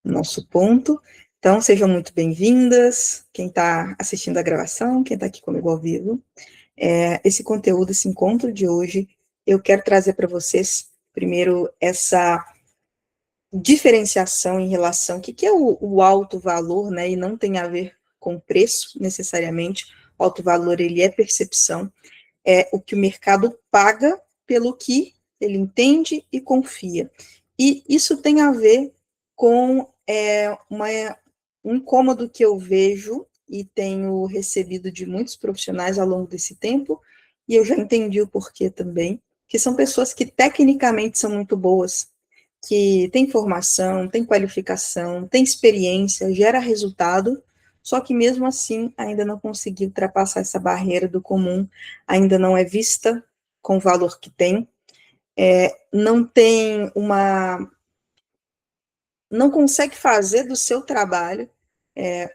nosso ponto. Então, sejam muito bem-vindas, quem está assistindo a gravação, quem está aqui comigo ao vivo. Esse conteúdo, esse encontro de hoje, eu quero trazer para vocês, primeiro, essa diferenciação em relação ao que é o alto valor, né, e não tem a ver com preço, necessariamente. O alto valor, ele é percepção, é o que o mercado paga pelo que ele entende e confia. E isso tem a ver com um incômodo que eu vejo e tenho recebido de muitos profissionais ao longo desse tempo, e eu já entendi o porquê também, que são pessoas que tecnicamente são muito boas, que têm formação, têm qualificação, têm experiência, gera resultado, só que mesmo assim ainda não conseguiu ultrapassar essa barreira do comum, ainda não é vista com o valor que tem, não tem não consegue fazer do seu trabalho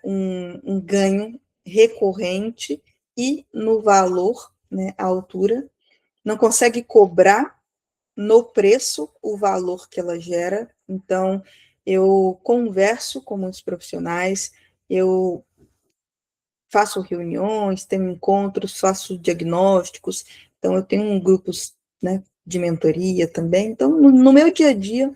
um ganho recorrente e no valor, né, à altura, não consegue cobrar no preço o valor que ela gera. Então, eu converso com muitos profissionais, eu faço reuniões, tenho encontros, faço diagnósticos, então eu tenho grupos, né, de mentoria também. Então, no meu dia a dia,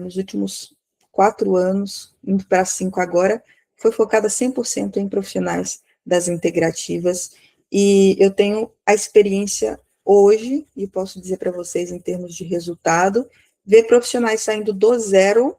nos últimos 4 anos, indo para 5 agora, foi focada 100% em profissionais das integrativas, e eu tenho a experiência hoje, e posso dizer para vocês em termos de resultado, ver profissionais saindo do zero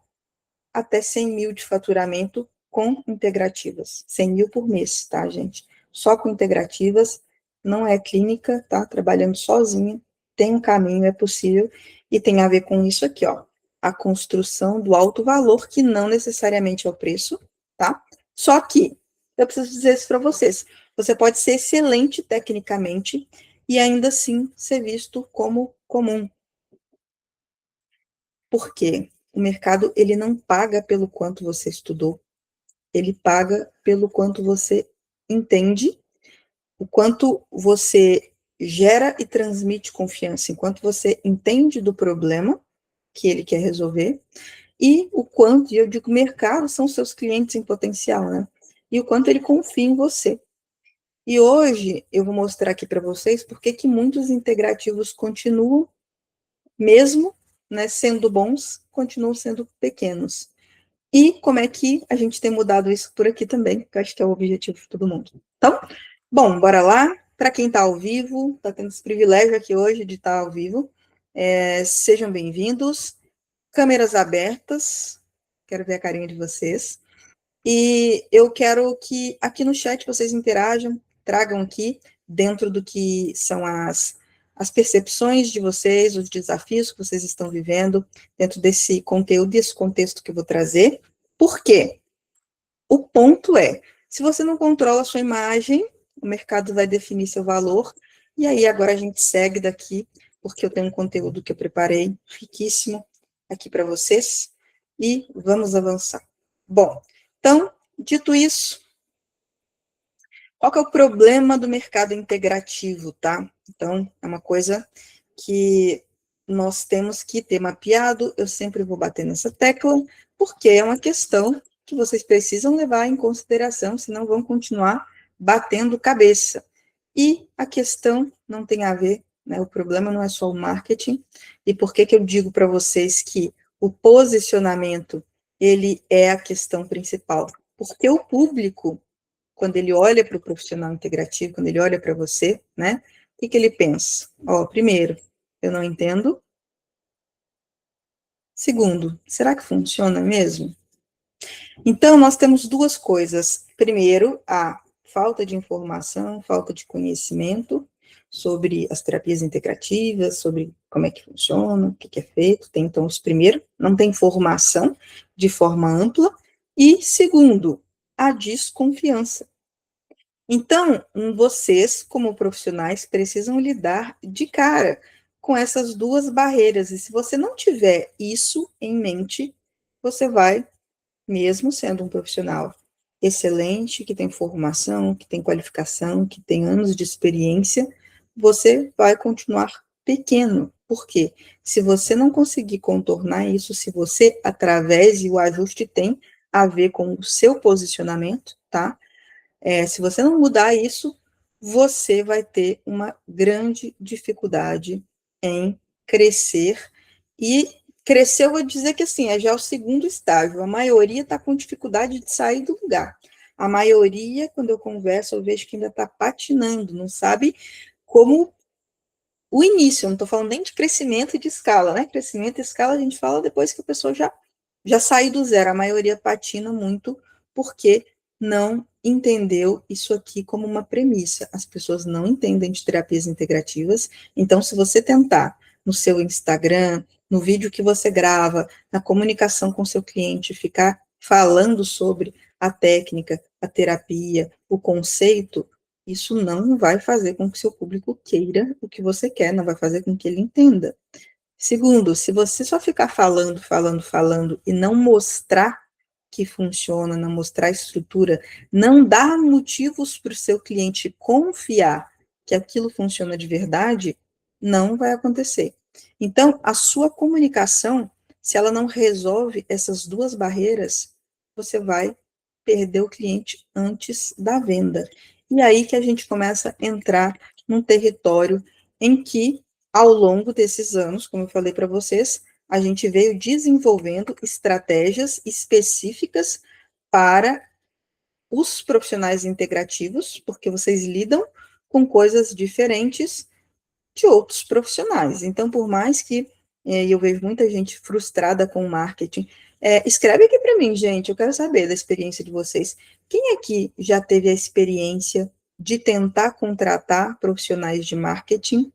até 100 mil de faturamento com integrativas, 100 mil por mês, tá, gente? Só com integrativas, não é clínica, tá? Trabalhando sozinha, tem um caminho, é possível, e tem a ver com isso aqui, ó, a construção do alto valor, que não necessariamente é o preço, tá? Só que, eu preciso dizer isso para vocês, você pode ser excelente tecnicamente e ainda assim ser visto como comum. Por quê? O mercado, ele não paga pelo quanto você estudou, ele paga pelo quanto você entende, o quanto você gera e transmite confiança, enquanto você entende do problema que ele quer resolver, e o quanto, e eu digo mercado, são seus clientes em potencial, né? E o quanto ele confia em você. E hoje eu vou mostrar aqui para vocês por que muitos integrativos continuam, mesmo, né, sendo bons, continuam sendo pequenos. E como é que a gente tem mudado isso por aqui também, que eu acho que é o objetivo de todo mundo. Então, bom, bora lá. Para quem está ao vivo, está tendo esse privilégio aqui hoje de estar ao vivo, sejam bem-vindos. Câmeras abertas, quero ver a carinha de vocês. E eu quero que aqui no chat vocês interajam, tragam aqui dentro do que são as percepções de vocês, os desafios que vocês estão vivendo dentro desse conteúdo, desse contexto que eu vou trazer. Por quê? O ponto é, se você não controla a sua imagem, o mercado vai definir seu valor, e aí agora a gente segue daqui, porque eu tenho um conteúdo que eu preparei, riquíssimo, aqui para vocês, e vamos avançar. Bom, então, dito isso, qual que é o problema do mercado integrativo, tá? Então, é uma coisa que nós temos que ter mapeado, eu sempre vou bater nessa tecla, porque é uma questão que vocês precisam levar em consideração, senão vão continuar batendo cabeça. E a questão não tem a ver, né, o problema não é só o marketing, e por que eu digo para vocês que o posicionamento, ele é a questão principal? Porque o público, quando ele olha para o profissional integrativo, quando ele olha para você, né, o que ele pensa? Ó, primeiro, eu não entendo. Segundo, será que funciona mesmo? Então, nós temos duas coisas. Primeiro, a falta de informação, falta de conhecimento sobre as terapias integrativas, sobre como é que funciona, o que é feito. Tem, então, os primeiro, não tem informação de forma ampla. E, segundo, a desconfiança. Então, vocês, como profissionais, precisam lidar de cara com essas duas barreiras. E se você não tiver isso em mente, você vai, mesmo sendo um profissional excelente, que tem formação, que tem qualificação, que tem anos de experiência, você vai continuar pequeno. Por quê? Se você não conseguir contornar isso, se você, através, e o ajuste tem a ver com o seu posicionamento, tá? Se você não mudar isso, você vai ter uma grande dificuldade em crescer. E crescer, eu vou dizer que assim, é já o segundo estágio. A maioria está com dificuldade de sair do lugar. A maioria, quando eu converso, eu vejo que ainda está patinando, não sabe como o início, eu não estou falando nem de crescimento e de escala, né? Crescimento e escala a gente fala depois que a pessoa já saiu do zero. A maioria patina muito porque não entendeu isso aqui como uma premissa. As pessoas não entendem de terapias integrativas. Então, se você tentar no seu Instagram, no vídeo que você grava, na comunicação com seu cliente, ficar falando sobre a técnica, a terapia, o conceito, isso não vai fazer com que seu público queira o que você quer, não vai fazer com que ele entenda. Segundo, se você só ficar falando, falando, falando e não mostrar que funciona, não mostrar a estrutura, não dar motivos para o seu cliente confiar que aquilo funciona de verdade, não vai acontecer. Então, a sua comunicação, se ela não resolve essas duas barreiras, você vai perder o cliente antes da venda. E aí que a gente começa a entrar num território em que, ao longo desses anos, como eu falei para vocês, a gente veio desenvolvendo estratégias específicas para os profissionais integrativos, porque vocês lidam com coisas diferentes de outros profissionais. Então, por mais que eu vejo muita gente frustrada com o marketing, escreve aqui para mim, gente, eu quero saber da experiência de vocês. Quem aqui já teve a experiência de tentar contratar profissionais de marketing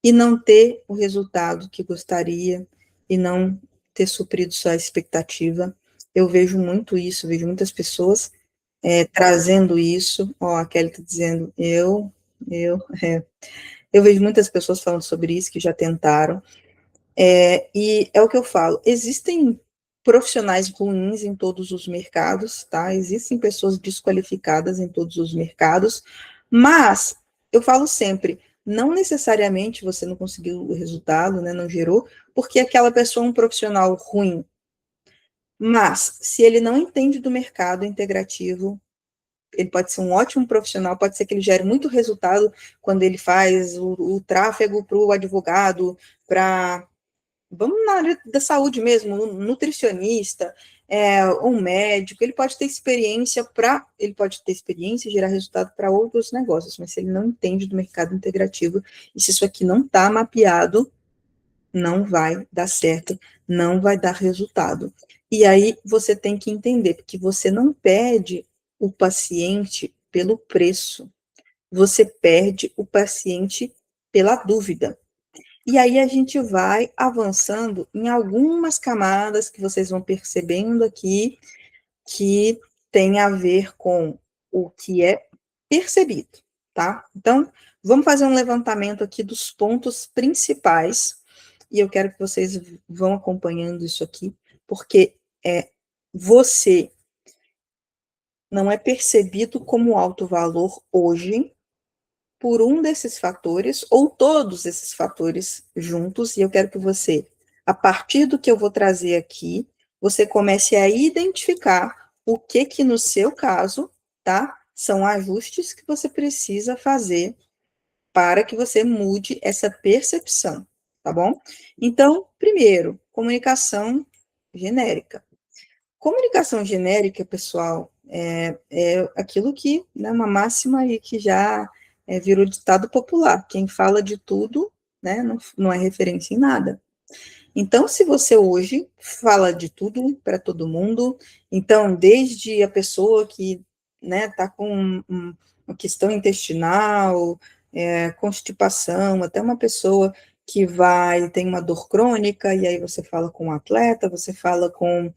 e não ter o resultado que gostaria e não ter suprido sua expectativa? Eu vejo muito isso, vejo muitas pessoas trazendo isso. Ó, a Kelly está dizendo, eu vejo muitas pessoas falando sobre isso, que já tentaram, e é o que eu falo, existem profissionais ruins em todos os mercados, tá? Existem pessoas desqualificadas em todos os mercados, mas eu falo sempre, não necessariamente você não conseguiu o resultado, né, não gerou, porque aquela pessoa é um profissional ruim. Mas, se ele não entende do mercado integrativo, ele pode ser um ótimo profissional, pode ser que ele gere muito resultado quando ele faz o tráfego para o advogado, para, vamos na área da saúde mesmo, um nutricionista, um médico, ele pode ter experiência e gerar resultado para outros negócios, mas se ele não entende do mercado integrativo, e se isso aqui não está mapeado, não vai dar certo, não vai dar resultado. E aí você tem que entender que você não perde o paciente pelo preço, você perde o paciente pela dúvida. E aí a gente vai avançando em algumas camadas que vocês vão percebendo aqui, que tem a ver com o que é percebido, tá? Então, vamos fazer um levantamento aqui dos pontos principais, e eu quero que vocês vão acompanhando isso aqui, porque você não é percebido como alto valor hoje por um desses fatores, ou todos esses fatores juntos, e eu quero que você, a partir do que eu vou trazer aqui, você comece a identificar o que no seu caso, tá, são ajustes que você precisa fazer para que você mude essa percepção, tá bom? Então, primeiro, comunicação genérica. Comunicação genérica, pessoal, é aquilo que, né, uma máxima aí que já virou ditado popular. Quem fala de tudo, né, não é referência em nada. Então, se você hoje fala de tudo para todo mundo, então, desde a pessoa que, né, está com uma questão intestinal, constipação, até uma pessoa que tem uma dor crônica, e aí você fala com o atleta, você fala com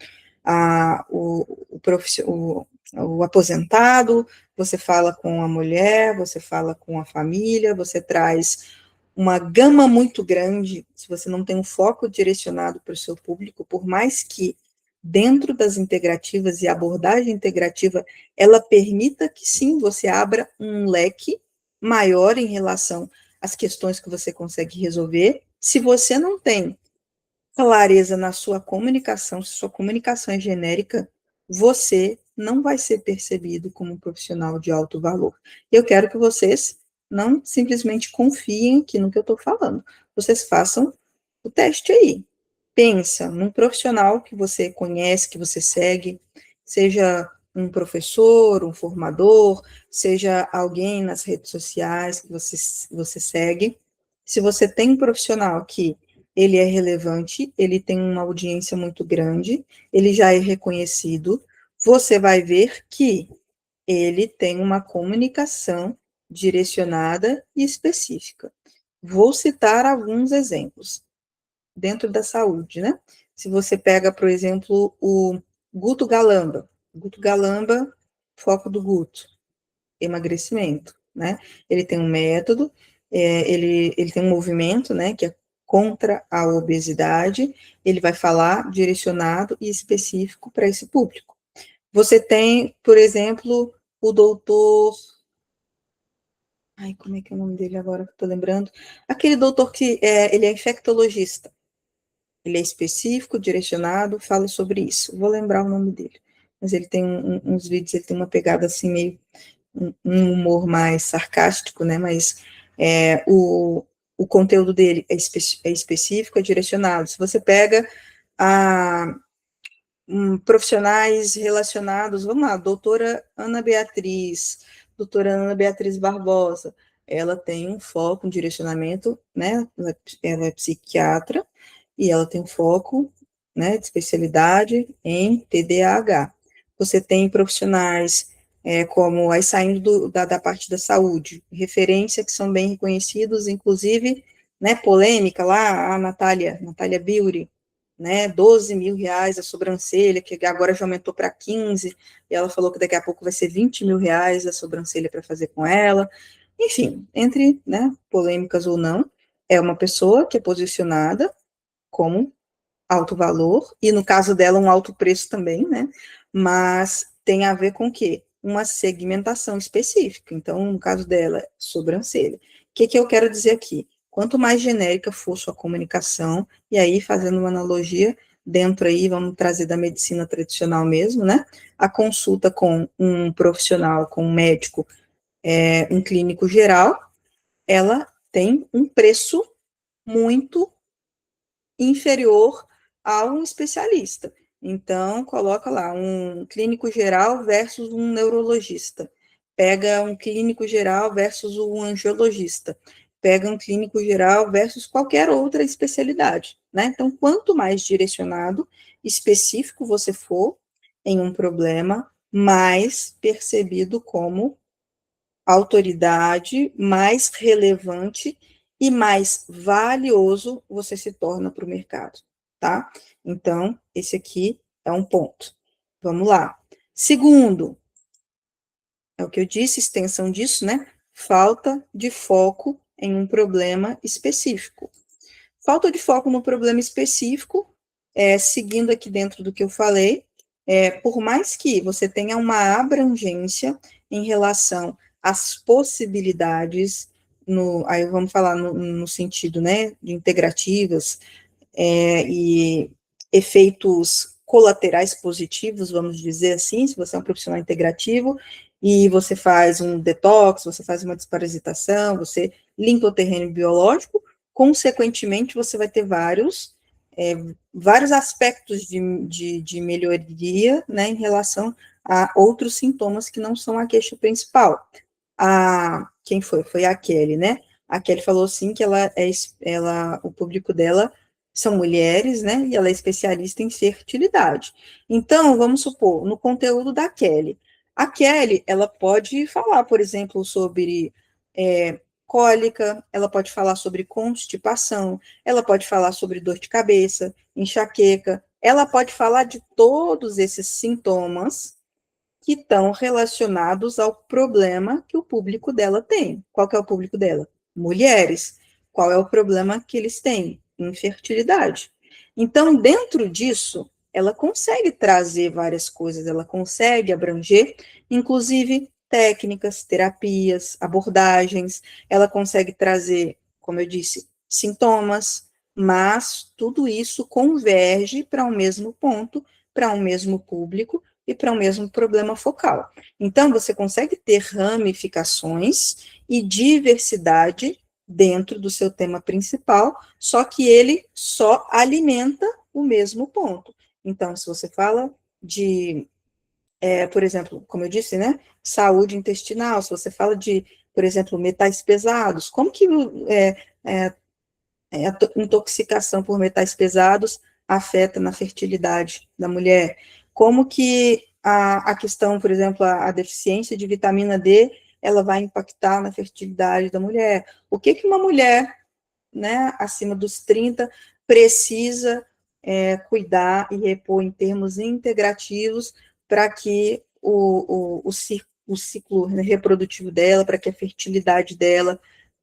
o aposentado, você fala com a mulher, você fala com a família, você traz uma gama muito grande, se você não tem um foco direcionado para o seu público, por mais que dentro das integrativas e a abordagem integrativa, ela permita que sim, você abra um leque maior em relação às questões que você consegue resolver, Se você não tem clareza na sua comunicação, se sua comunicação é genérica, você não vai ser percebido como um profissional de alto valor. Eu quero que vocês não simplesmente confiem aqui no que eu estou falando. Vocês façam o teste aí. Pensa num profissional que você conhece, que você segue, seja um professor, um formador, seja alguém nas redes sociais que você segue. Se você tem um profissional que ele é relevante, ele tem uma audiência muito grande, ele já é reconhecido, você vai ver que ele tem uma comunicação direcionada e específica. Vou citar alguns exemplos dentro da saúde, né? Se você pega, por exemplo, o Guto Galamba, foco do Guto, emagrecimento, né? Ele tem um método, ele tem um movimento, né, que é contra a obesidade, ele vai falar direcionado e específico para esse público. Você tem, por exemplo, o doutor... Ai, como é que é o nome dele agora que eu tô lembrando? Aquele doutor que ele é infectologista. Ele é específico, direcionado, fala sobre isso. Vou lembrar o nome dele. Mas ele tem uns vídeos, ele tem uma pegada assim, meio um humor mais sarcástico, né? Mas o conteúdo dele é específico, é direcionado. Se você pega a profissionais relacionados, vamos lá, doutora Ana Beatriz Barbosa, ela tem um foco, um direcionamento, né? Ela é psiquiatra e ela tem um foco, né, de especialidade em TDAH. Você tem profissionais como aí saindo da parte da saúde, referência que são bem reconhecidos, inclusive, né, polêmica lá, a Natália Biuri, né, 12 mil reais a sobrancelha, que agora já aumentou para 15, e ela falou que daqui a pouco vai ser 20 mil reais a sobrancelha para fazer com ela. Enfim, entre, né, polêmicas ou não, é uma pessoa que é posicionada como alto valor, e no caso dela um alto preço também, né, mas tem a ver com o quê? Uma segmentação específica. Então, no caso dela, sobrancelha. O que eu quero dizer aqui? Quanto mais genérica for sua comunicação, e aí fazendo uma analogia, dentro aí, vamos trazer da medicina tradicional mesmo, né? A consulta com um profissional, com um médico, um clínico geral, ela tem um preço muito inferior a um especialista. Então, coloca lá um clínico geral versus um neurologista. Pega um clínico geral versus um angiologista. Pega um clínico geral versus qualquer outra especialidade, né? Então, quanto mais direcionado, específico você for em um problema, mais percebido como autoridade, mais relevante e mais valioso você se torna para o mercado, tá? Então, esse aqui é um ponto. Vamos lá. Segundo, é o que eu disse, extensão disso, né? Falta de foco em um problema específico. Falta de foco no problema específico, seguindo aqui dentro do que eu falei, por mais que você tenha uma abrangência em relação às possibilidades, aí vamos falar no sentido, né, de integrativas, e efeitos colaterais positivos, vamos dizer assim, se você é um profissional integrativo, e você faz um detox, você faz uma desparasitação, você limpa o terreno biológico, consequentemente, você vai ter vários aspectos de melhoria, né, em relação a outros sintomas que não são a queixa principal. Quem foi? Foi a Kelly, né? A Kelly falou assim que o público dela são mulheres, né? E ela é especialista em fertilidade. Então, vamos supor, no conteúdo da Kelly, a Kelly, ela pode falar, por exemplo, sobre cólica, ela pode falar sobre constipação, ela pode falar sobre dor de cabeça, enxaqueca, ela pode falar de todos esses sintomas que estão relacionados ao problema que o público dela tem. Qual que é o público dela? Mulheres. Qual é o problema que eles têm? Infertilidade. Então, dentro disso, ela consegue trazer várias coisas, ela consegue abranger, inclusive técnicas, terapias, abordagens, ela consegue trazer, como eu disse, sintomas, mas tudo isso converge para um mesmo ponto, para um mesmo público e para um mesmo problema focal. Então, você consegue ter ramificações e diversidade dentro do seu tema principal, só que ele só alimenta o mesmo ponto. Então, se você fala de, por exemplo, como eu disse, né, saúde intestinal, se você fala de, por exemplo, metais pesados, como que a intoxicação por metais pesados afeta na fertilidade da mulher? Como que a questão, por exemplo, a deficiência de vitamina D, ela vai impactar na fertilidade da mulher? O que que uma mulher, né, acima dos 30 precisa cuidar e repor em termos integrativos para que o ciclo reprodutivo dela, para que a fertilidade dela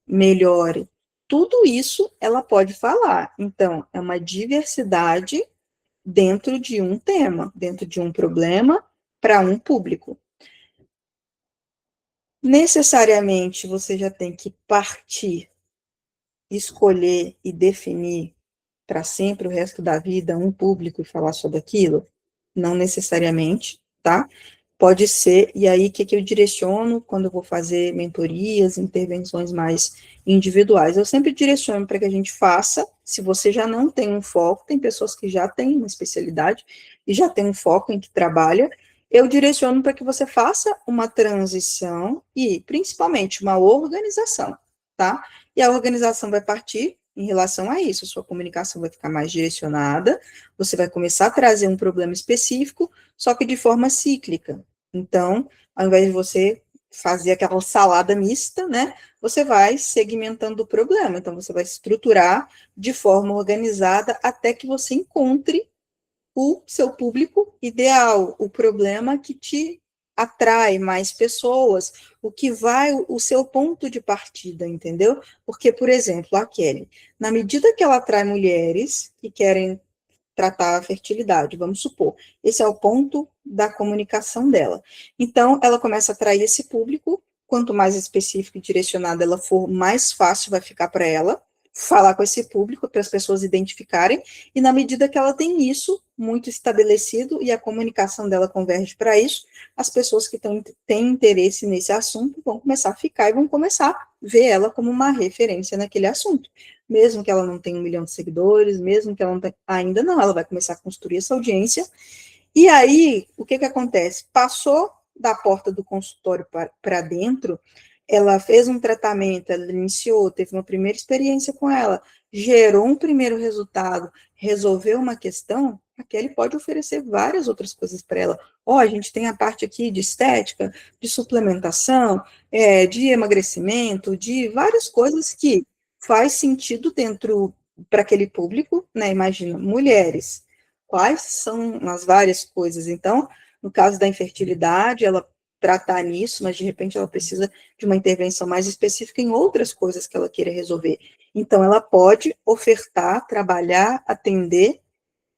melhore? Tudo isso ela pode falar. Então, é uma diversidade dentro de um tema, dentro de um problema, para um público. Necessariamente você já tem que partir, escolher e definir para sempre o resto da vida um público e falar sobre aquilo? Não necessariamente, tá? Pode ser, e aí o que, que eu direciono quando eu vou fazer mentorias, intervenções mais individuais? Eu sempre direciono para que a gente faça, se você já não tem um foco, tem pessoas que já têm uma especialidade e já tem um foco em que trabalha, eu direciono para que você faça uma transição e, principalmente, uma organização, tá? E a organização vai partir em relação a isso, a sua comunicação vai ficar mais direcionada, você vai começar a trazer um problema específico, só que de forma cíclica. Então, ao invés de você fazer aquela salada mista, né, você vai segmentando o problema. Então, você vai estruturar de forma organizada até que você encontre o seu público ideal, o problema que te atrai mais pessoas, o que vai, o seu ponto de partida, entendeu? Porque, por exemplo, a Kelly, na medida que ela atrai mulheres que querem tratar a fertilidade, vamos supor. Esse é o ponto da comunicação dela. Então, ela começa a atrair esse público, quanto mais específico e direcionada ela for, mais fácil vai ficar para ela falar com esse público, para as pessoas identificarem, e na medida que ela tem isso muito estabelecido e a comunicação dela converge para isso, as pessoas que têm interesse nesse assunto vão começar a ficar e vão começar a ver ela como uma referência naquele assunto. Mesmo que ela não tenha 1 milhão de seguidores, mesmo que ela não tenha, ainda não, ela vai começar a construir essa audiência. E aí, o que que acontece? Passou da porta do consultório para dentro, ela fez um tratamento, ela iniciou, teve uma primeira experiência com ela, gerou um primeiro resultado, resolveu uma questão, a Kelly pode oferecer várias outras coisas para ela. Ó, a gente tem a parte aqui de estética, de suplementação, de emagrecimento, de várias coisas que faz sentido dentro para aquele público, né? Imagina, mulheres. Quais são as várias coisas? Então, no caso da infertilidade, ela tratar nisso, mas de repente ela precisa de uma intervenção mais específica em outras coisas que ela queira resolver. Então, ela pode ofertar, trabalhar, atender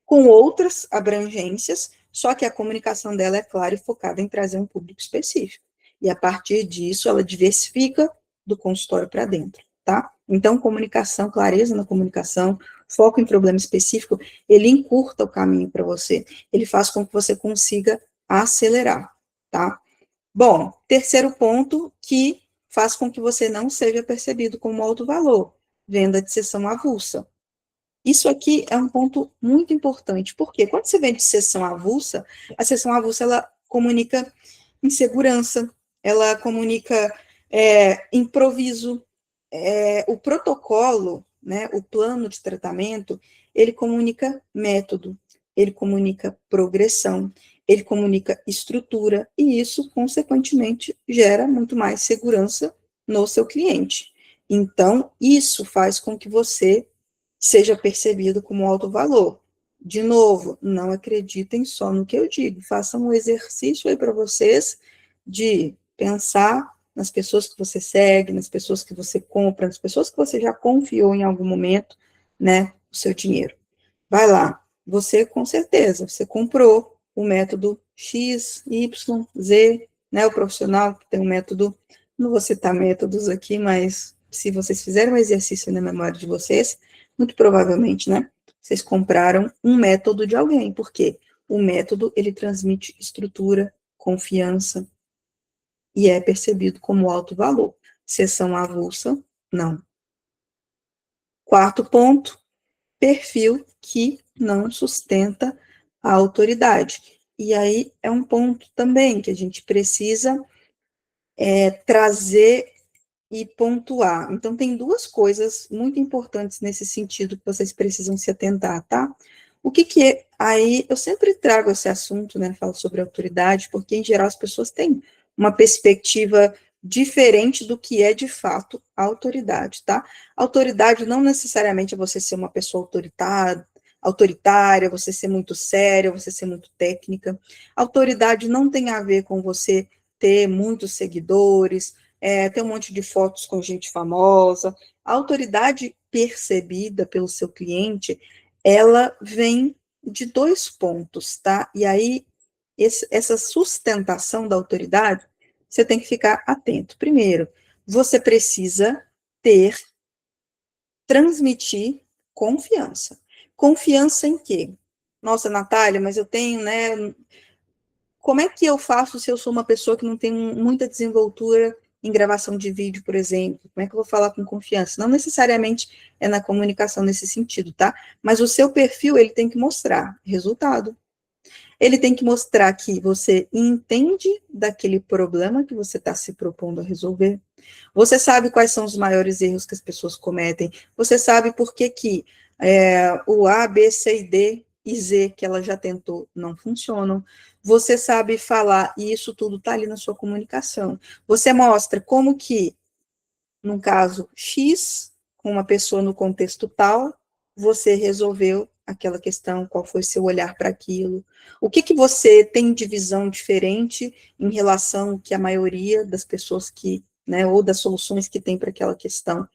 com outras abrangências, só que a comunicação dela é clara e focada em trazer um público específico. E a partir disso, ela diversifica do consultório para dentro, tá? Então, comunicação, clareza na comunicação, foco em problema específico, ele encurta o caminho para você, ele faz com que você consiga acelerar, tá? Bom, terceiro ponto que faz com que você não seja percebido como alto valor, venda de sessão avulsa. Isso aqui é um ponto muito importante, porque quando você vende sessão avulsa, a sessão avulsa, ela comunica insegurança, ela comunica improviso, o protocolo, né, o plano de tratamento, ele comunica método, ele comunica progressão, ele comunica estrutura, e isso, consequentemente, gera muito mais segurança no seu cliente. Então, isso faz com que você seja percebido como alto valor. De novo, não acreditem só no que eu digo, façam um exercício aí para vocês de pensar nas pessoas que você segue, nas pessoas que você compra, nas pessoas que você já confiou em algum momento, né, o seu dinheiro. Vai lá, você com certeza, você comprou o método X, Y, Z, né, o profissional que tem um método, não vou citar métodos aqui, mas se vocês fizerem um exercício na memória de vocês, Muito provavelmente, né? Vocês compraram um método de alguém, porque o método, ele transmite estrutura, confiança, e é percebido como alto valor. Seção avulsa, não. Quarto ponto, perfil que não sustenta a autoridade. E aí é um ponto também que a gente precisa trazer e pontuar. Então, tem duas coisas muito importantes nesse sentido que vocês precisam se atentar, tá? O que que é? Aí, eu sempre trago esse assunto, né, falo sobre autoridade, porque, em geral, as pessoas têm uma perspectiva diferente do que é, de fato, a autoridade, tá? Autoridade não necessariamente é você ser uma pessoa autoritária, você ser muito séria, você ser muito técnica. Autoridade não tem a ver com você ter muitos seguidores, ter um monte de fotos com gente famosa. A autoridade percebida pelo seu cliente, ela vem de dois pontos, tá? E aí, essa sustentação da autoridade, você tem que ficar atento. Primeiro, você precisa transmitir confiança. Confiança em quê? Nossa, Natália, mas eu tenho, né? Como é que eu faço se eu sou uma pessoa que não tem muita desenvoltura em gravação de vídeo, por exemplo? Como é que eu vou falar com confiança? Não necessariamente é na comunicação nesse sentido, tá? Mas o seu perfil, ele tem que mostrar resultado. Ele tem que mostrar que você entende daquele problema que você está se propondo a resolver. Você sabe quais são os maiores erros que as pessoas cometem. Você sabe por que o A, B, C, D e Z que ela já tentou não funcionam. Você sabe falar, e isso tudo está ali na sua comunicação. Você mostra como que, num caso X, com uma pessoa no contexto tal, você resolveu aquela questão, qual foi seu olhar para aquilo. O que, que você tem de visão diferente em relação ao que a maioria das pessoas que, né, ou das soluções que tem para aquela questão.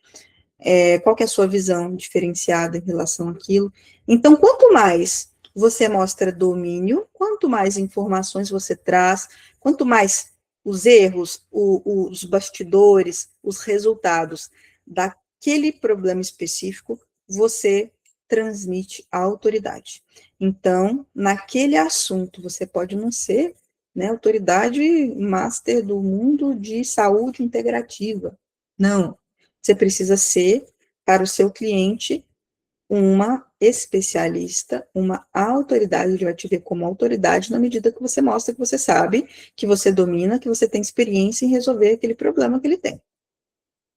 Qual que é a sua visão diferenciada em relação àquilo. Então, quanto mais você mostra domínio, quanto mais informações você traz, quanto mais os erros, os bastidores, os resultados daquele problema específico, você transmite a autoridade. Então, naquele assunto, você pode não ser, né, autoridade master do mundo de saúde integrativa. Não, você precisa ser, para o seu cliente, uma especialista, uma autoridade. Ele vai te ver como autoridade na medida que você mostra que você sabe, que você domina, que você tem experiência em resolver aquele problema que ele tem,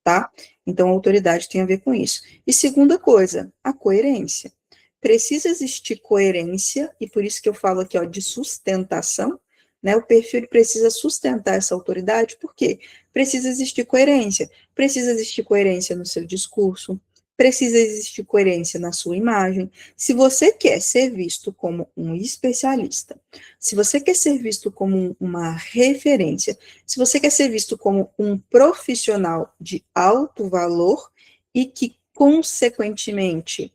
tá? Então, a autoridade tem a ver com isso. E segunda coisa, a coerência. Precisa existir coerência, e por isso que eu falo aqui, ó, de sustentação, né? O perfil precisa sustentar essa autoridade, por quê? Precisa existir coerência. Precisa existir coerência no seu discurso, precisa existir coerência na sua imagem. Se você quer ser visto como um especialista, se você quer ser visto como uma referência, se você quer ser visto como um profissional de alto valor e que, consequentemente,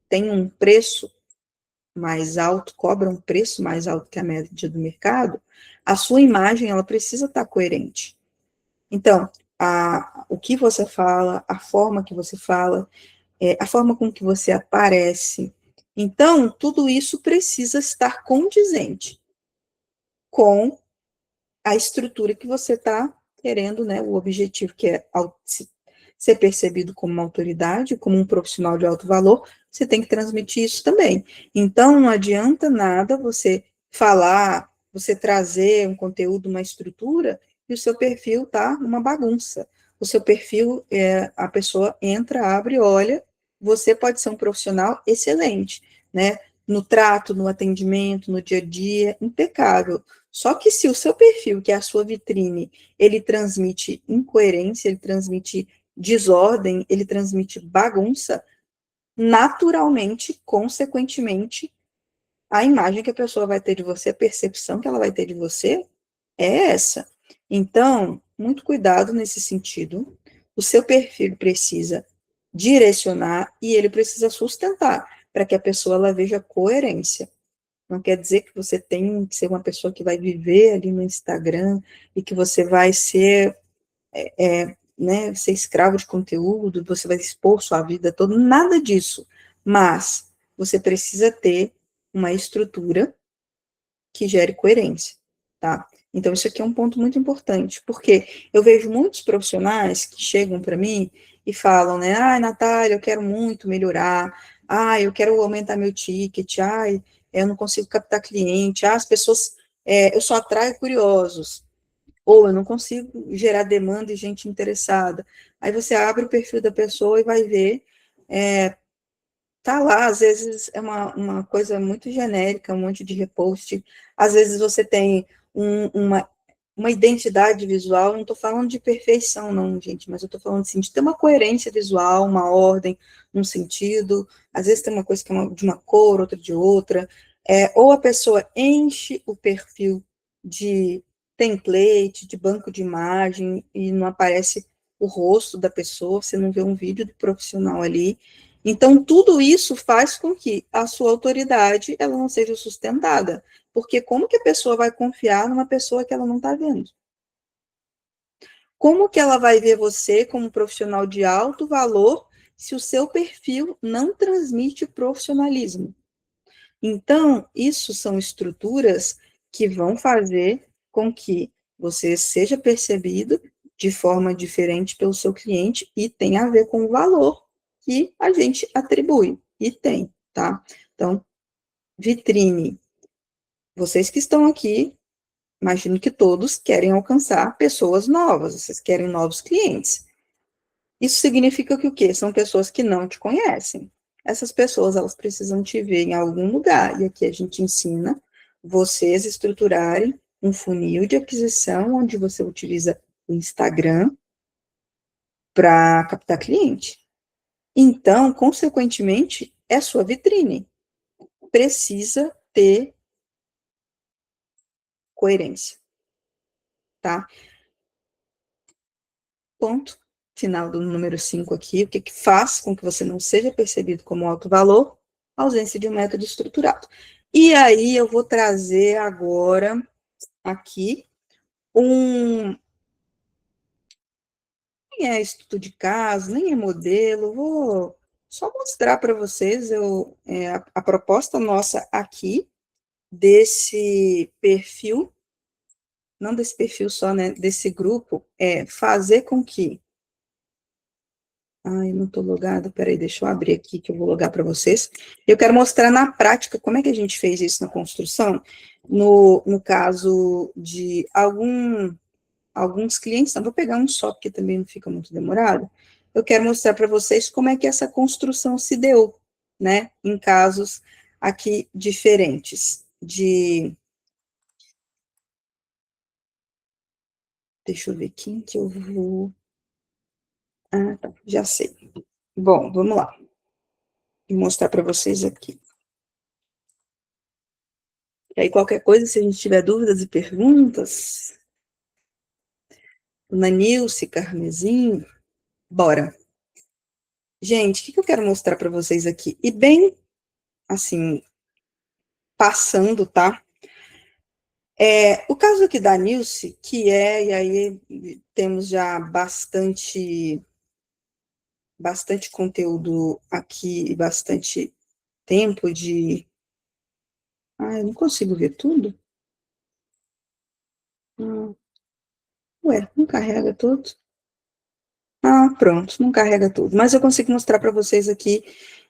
tem um preço mais alto, cobra um preço mais alto que a média do mercado, a sua imagem ela precisa estar coerente. Então, o que você fala, a forma que você fala, a forma com que você aparece. Então, tudo isso precisa estar condizente com a estrutura que você está querendo, né? O objetivo que é ser percebido como uma autoridade, como um profissional de alto valor, você tem que transmitir isso também. Então, não adianta nada você falar, você trazer um conteúdo, uma estrutura, e o seu perfil tá uma bagunça. O seu perfil, a pessoa entra, abre, olha, você pode ser um profissional excelente, né? No trato, no atendimento, no dia a dia, impecável. Só que se o seu perfil, que é a sua vitrine, ele transmite incoerência, ele transmite desordem, ele transmite bagunça, naturalmente, consequentemente, a imagem que a pessoa vai ter de você, a percepção que ela vai ter de você é essa. Então, muito cuidado nesse sentido. O seu perfil precisa direcionar e ele precisa sustentar para que a pessoa ela veja coerência. Não quer dizer que você tem que ser uma pessoa que vai viver ali no Instagram e que você vai ser né, ser escravo de conteúdo, você vai expor sua vida toda, nada disso. Mas você precisa ter uma estrutura que gere coerência, tá? Então, isso aqui é um ponto muito importante, porque eu vejo muitos profissionais que chegam para mim e falam, né, Natália, eu quero muito melhorar, eu quero aumentar meu ticket, eu não consigo captar cliente, as pessoas, eu só atraio curiosos, ou eu não consigo gerar demanda e gente interessada. Aí você abre o perfil da pessoa e vai ver, tá lá, às vezes é uma coisa muito genérica, um monte de repost, às vezes você tem uma identidade visual, não estou falando de perfeição, não, gente, mas eu estou falando assim, de ter uma coerência visual, uma ordem, um sentido, às vezes tem uma coisa que é de uma cor, outra de outra, ou a pessoa enche o perfil de template, de banco de imagem, e não aparece o rosto da pessoa, você não vê um vídeo do profissional ali. Então, tudo isso faz com que a sua autoridade ela não seja sustentada. Porque como que a pessoa vai confiar numa pessoa que ela não está vendo? Como que ela vai ver você como profissional de alto valor se o seu perfil não transmite profissionalismo? Então, isso são estruturas que vão fazer com que você seja percebido de forma diferente pelo seu cliente e tem a ver com o valor que a gente atribui. E tem, tá? Então, vitrine. Vocês que estão aqui, imagino que todos querem alcançar pessoas novas, vocês querem novos clientes. Isso significa que o quê? São pessoas que não te conhecem. Essas pessoas, elas precisam te ver em algum lugar. E aqui a gente ensina vocês estruturarem um funil de aquisição onde você utiliza o Instagram para captar cliente. Então, consequentemente, é sua vitrine. Precisa ter coerência, tá? Ponto final do número 5 aqui, o que, que faz com que você não seja percebido como alto valor? Ausência de um método estruturado. E aí eu vou trazer agora aqui nem é estudo de caso, nem é modelo, vou só mostrar para vocês a proposta nossa aqui desse perfil, não desse perfil só, né, desse grupo, é fazer com que não estou logada, peraí, deixa eu abrir aqui que eu vou logar para vocês. Eu quero mostrar na prática como é que a gente fez isso na construção, no caso de alguns clientes, não vou pegar um só, porque também não fica muito demorado. Eu quero mostrar para vocês como é que essa construção se deu, né, em casos aqui diferentes deixa eu ver quem que eu vou, tá, já sei. Bom, vamos lá, vou mostrar para vocês aqui. E aí, qualquer coisa, se a gente tiver dúvidas e perguntas, Nilce, Carmesim, bora. Gente, o que eu quero mostrar para vocês aqui? E bem, assim, passando, tá? O caso aqui da Nilce, e aí temos já bastante conteúdo aqui, bastante tempo de... eu não consigo ver tudo? Não carrega tudo? Pronto, não carrega tudo. Mas eu consigo mostrar para vocês aqui,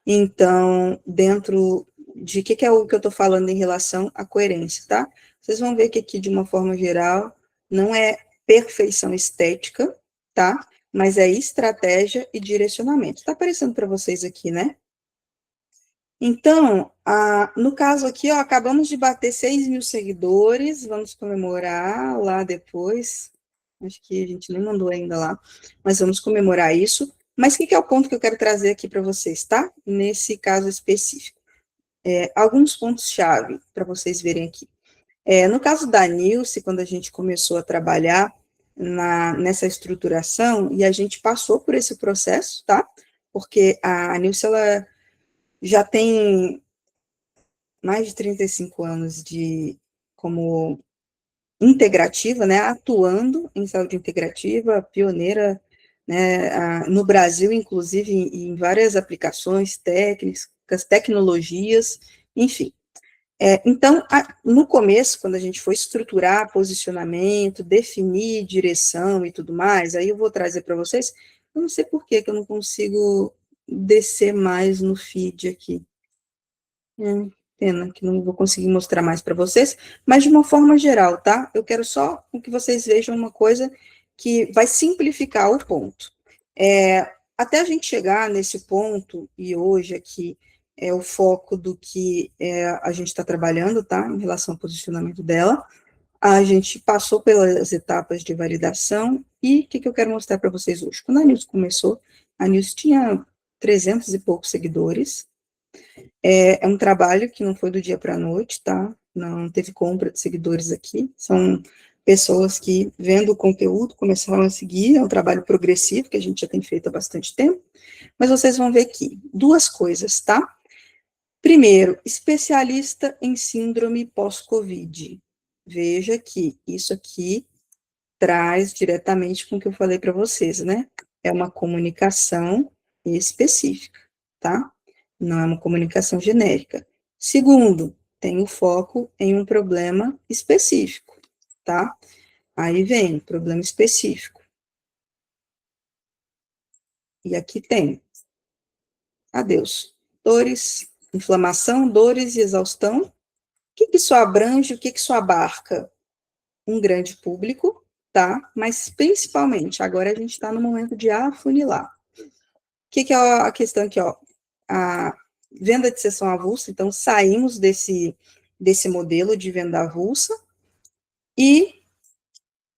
então, dentro de que é o que eu estou falando em relação à coerência, tá? Vocês vão ver que aqui, de uma forma geral, não é perfeição estética, tá? Mas é estratégia e direcionamento. Está aparecendo para vocês aqui, né? Então, no caso aqui, ó, acabamos de bater 6.000 seguidores, vamos comemorar lá depois. Acho que a gente nem mandou ainda lá, mas vamos comemorar isso. Mas o que é o ponto que eu quero trazer aqui para vocês, tá? Nesse caso específico. Alguns pontos-chave para vocês verem aqui. No caso da Nilce, quando a gente começou a trabalhar nessa estruturação, e a gente passou por esse processo, tá? Porque a Nilce, ela já tem mais de 35 anos como integrativa, né, atuando em saúde integrativa, pioneira né, no Brasil, inclusive, em várias aplicações técnicas, tecnologias, enfim. Então, no começo, quando a gente for estruturar posicionamento, definir direção e tudo mais, aí eu vou trazer para vocês, eu não sei por que eu não consigo descer mais no feed aqui. Pena que não vou conseguir mostrar mais para vocês, mas de uma forma geral, tá? Eu quero só que vocês vejam uma coisa que vai simplificar o ponto. Até a gente chegar nesse ponto, e hoje aqui é o foco do que a gente está trabalhando, tá? Em relação ao posicionamento dela. A gente passou pelas etapas de validação, e o que eu quero mostrar para vocês hoje? Quando a Nilce começou, a Nilce tinha 300 e poucos seguidores. É um trabalho que não foi do dia para a noite, tá? Não teve compra de seguidores aqui. São pessoas que, vendo o conteúdo, começaram a seguir. É um trabalho progressivo que a gente já tem feito há bastante tempo. Mas vocês vão ver aqui duas coisas, tá? Primeiro, especialista em síndrome pós-Covid. Veja que isso aqui traz diretamente com o que eu falei para vocês, né? É uma comunicação específica, tá? Não é uma comunicação genérica. Segundo, tem o foco em um problema específico, tá? Aí vem problema específico. E aqui tem, adeus, dores, inflamação, dores e exaustão. O que isso abrange, o que isso abarca? Um grande público, tá? Mas principalmente, agora a gente está no momento de afunilar. O que é a questão aqui, ó? A venda de sessão avulsa, então saímos desse modelo de venda avulsa e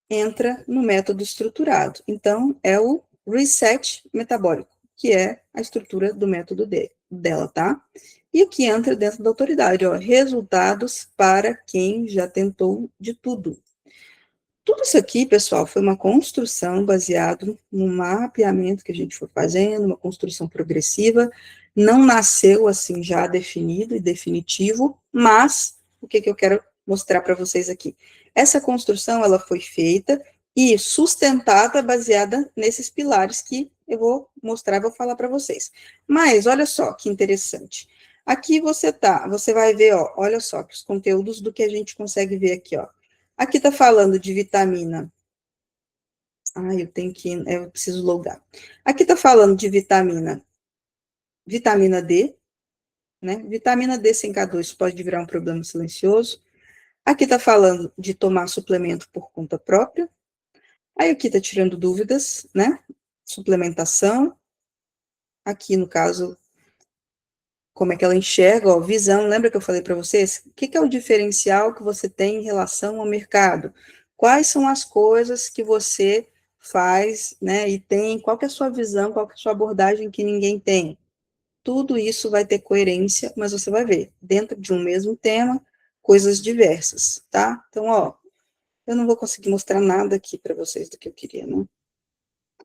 entra no método estruturado. Então, é o reset metabólico, que é a estrutura do método dela, tá? E aqui entra dentro da autoridade, ó, resultados para quem já tentou de tudo. Tudo isso aqui, pessoal, foi uma construção baseado no mapeamento que a gente foi fazendo, uma construção progressiva, não nasceu assim já definido e definitivo, mas o que eu quero mostrar para vocês aqui? Essa construção, ela foi feita e sustentada baseada nesses pilares que eu vou mostrar, vou falar para vocês. Mas, olha só que interessante. Aqui você vai ver, ó, olha só, que os conteúdos do que a gente consegue ver aqui, ó. Aqui está falando de vitamina. Eu preciso logar. Aqui está falando de vitamina D, né? Vitamina D sem K2 pode virar um problema silencioso. Aqui está falando de tomar suplemento por conta própria. Aí aqui está tirando dúvidas, né? Suplementação. Aqui, no caso, como é que ela enxerga, ó, visão. Lembra que eu falei para vocês? O que é o diferencial que você tem em relação ao mercado? Quais são as coisas que você faz, né, e tem, qual que é a sua visão, qual que é a sua abordagem que ninguém tem? Tudo isso vai ter coerência, mas você vai ver, dentro de um mesmo tema, coisas diversas, tá? Então, ó, eu não vou conseguir mostrar nada aqui para vocês do que eu queria, né?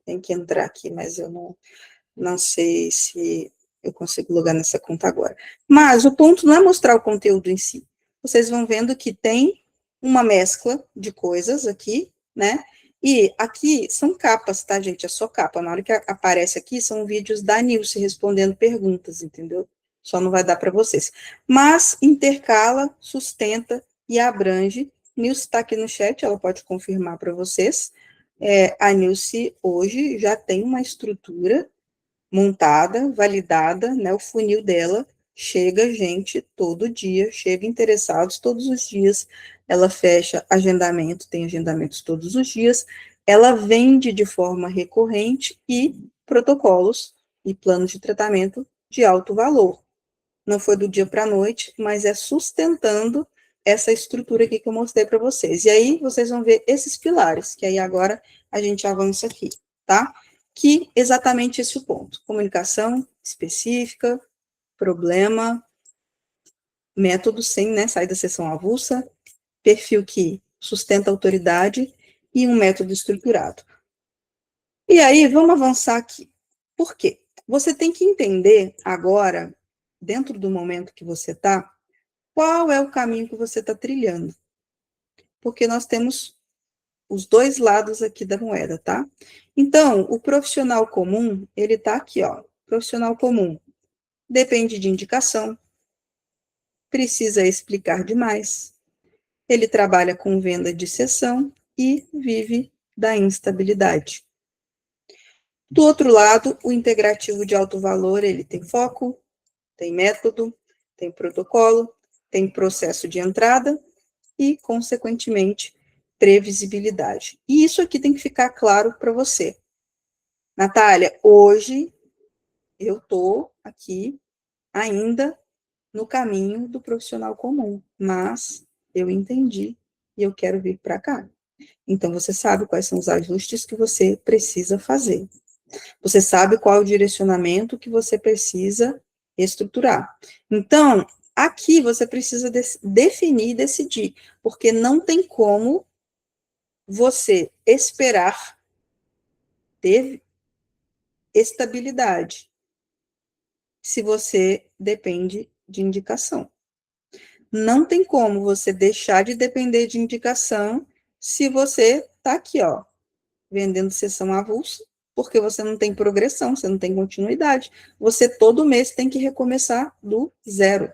Tem que entrar aqui, mas eu não sei se eu consigo logar nessa conta agora. Mas o ponto não é mostrar o conteúdo em si. Vocês vão vendo que tem uma mescla de coisas aqui, né? E aqui são capas, tá, gente? É só capa. Na hora que aparece aqui, são vídeos da Nilce respondendo perguntas, entendeu? Só não vai dar para vocês. Mas intercala, sustenta e abrange. Nilce está aqui no chat, ela pode confirmar para vocês. A Nilce hoje já tem uma estrutura montada, validada, né, o funil dela, chega gente todo dia, chega interessados todos os dias, ela fecha agendamento, tem agendamentos todos os dias, ela vende de forma recorrente e protocolos e planos de tratamento de alto valor. Não foi do dia para a noite, mas é sustentando essa estrutura aqui que eu mostrei para vocês. E aí, vocês vão ver esses pilares, que aí agora a gente avança aqui, tá? Que exatamente esse é o ponto. Comunicação específica, problema, método sem, né, sair da sessão avulsa, perfil que sustenta a autoridade e um método estruturado. E aí, vamos avançar aqui. Por quê? Você tem que entender agora, dentro do momento que você está, qual é o caminho que você está trilhando. Porque nós temos os dois lados aqui da moeda, tá? Então, o profissional comum, ele tá aqui, ó. Profissional comum depende de indicação, precisa explicar demais, ele trabalha com venda de sessão e vive da instabilidade. Do outro lado, o integrativo de alto valor, ele tem foco, tem método, tem protocolo, tem processo de entrada e, consequentemente, previsibilidade. E isso aqui tem que ficar claro para você. Natália, hoje eu estou aqui ainda no caminho do profissional comum, mas eu entendi e eu quero vir para cá. Então, você sabe quais são os ajustes que você precisa fazer. Você sabe qual é o direcionamento que você precisa estruturar. Então, aqui você precisa definir e decidir, porque não tem como você esperar ter estabilidade se você depende de indicação. Não tem como você deixar de depender de indicação se você está aqui, ó, vendendo sessão avulsa, porque você não tem progressão, você não tem continuidade. Você todo mês tem que recomeçar do zero.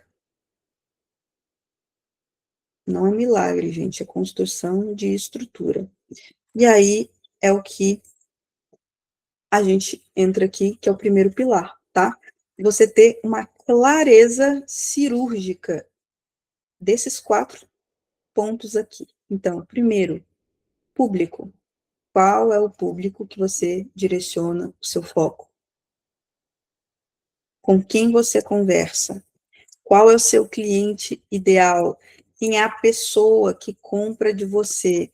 Não é milagre, gente, é construção de estrutura. E aí é o que a gente entra aqui, que é o primeiro pilar, tá? Você ter uma clareza cirúrgica desses 4 pontos aqui. Então, primeiro, público. Qual é o público que você direciona o seu foco? Com quem você conversa? Qual é o seu cliente ideal? Quem é a pessoa que compra de você?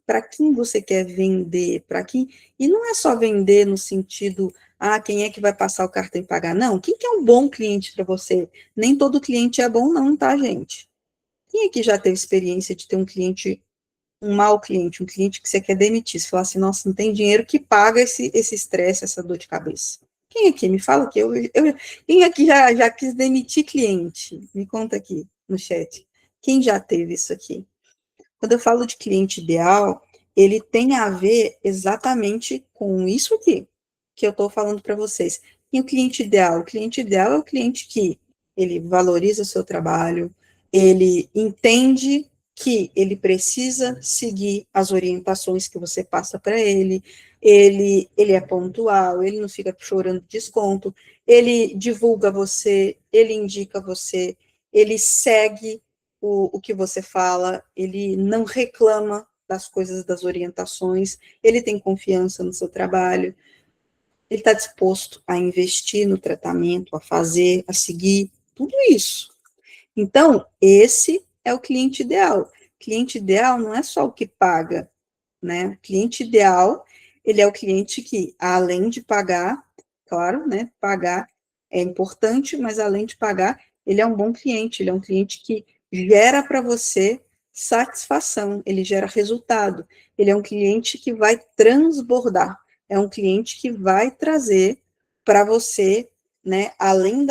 Para quem você quer vender? Para quem? E não é só vender no sentido, quem é que vai passar o cartão e pagar? Não, quem que é um bom cliente para você? Nem todo cliente é bom, não, tá, gente? Quem aqui já teve experiência de ter um mau cliente, um cliente que você quer demitir? Você fala assim, nossa, não tem dinheiro que paga esse estresse, essa dor de cabeça. Quem aqui? Me fala aqui. Quem aqui já quis demitir cliente? Me conta aqui no chat. Quem já teve isso aqui? Quando eu falo de cliente ideal, ele tem a ver exatamente com isso aqui que eu estou falando para vocês. E o cliente ideal? O cliente ideal é o cliente que ele valoriza o seu trabalho, ele entende que ele precisa seguir as orientações que você passa para ele, ele é pontual, ele não fica chorando desconto, ele divulga você, ele indica você, ele segue o que você fala, ele não reclama das coisas, das orientações, ele tem confiança no seu trabalho, ele está disposto a investir no tratamento, a fazer, a seguir, tudo isso. Então, esse é o cliente ideal. Cliente ideal não é só o que paga, né? Cliente ideal, ele é o cliente que, além de pagar, claro, né? Pagar é importante, mas além de pagar, ele é um bom cliente, ele é um cliente que gera para você satisfação, ele gera resultado, ele é um cliente que vai transbordar, é um cliente que vai trazer para você, né, além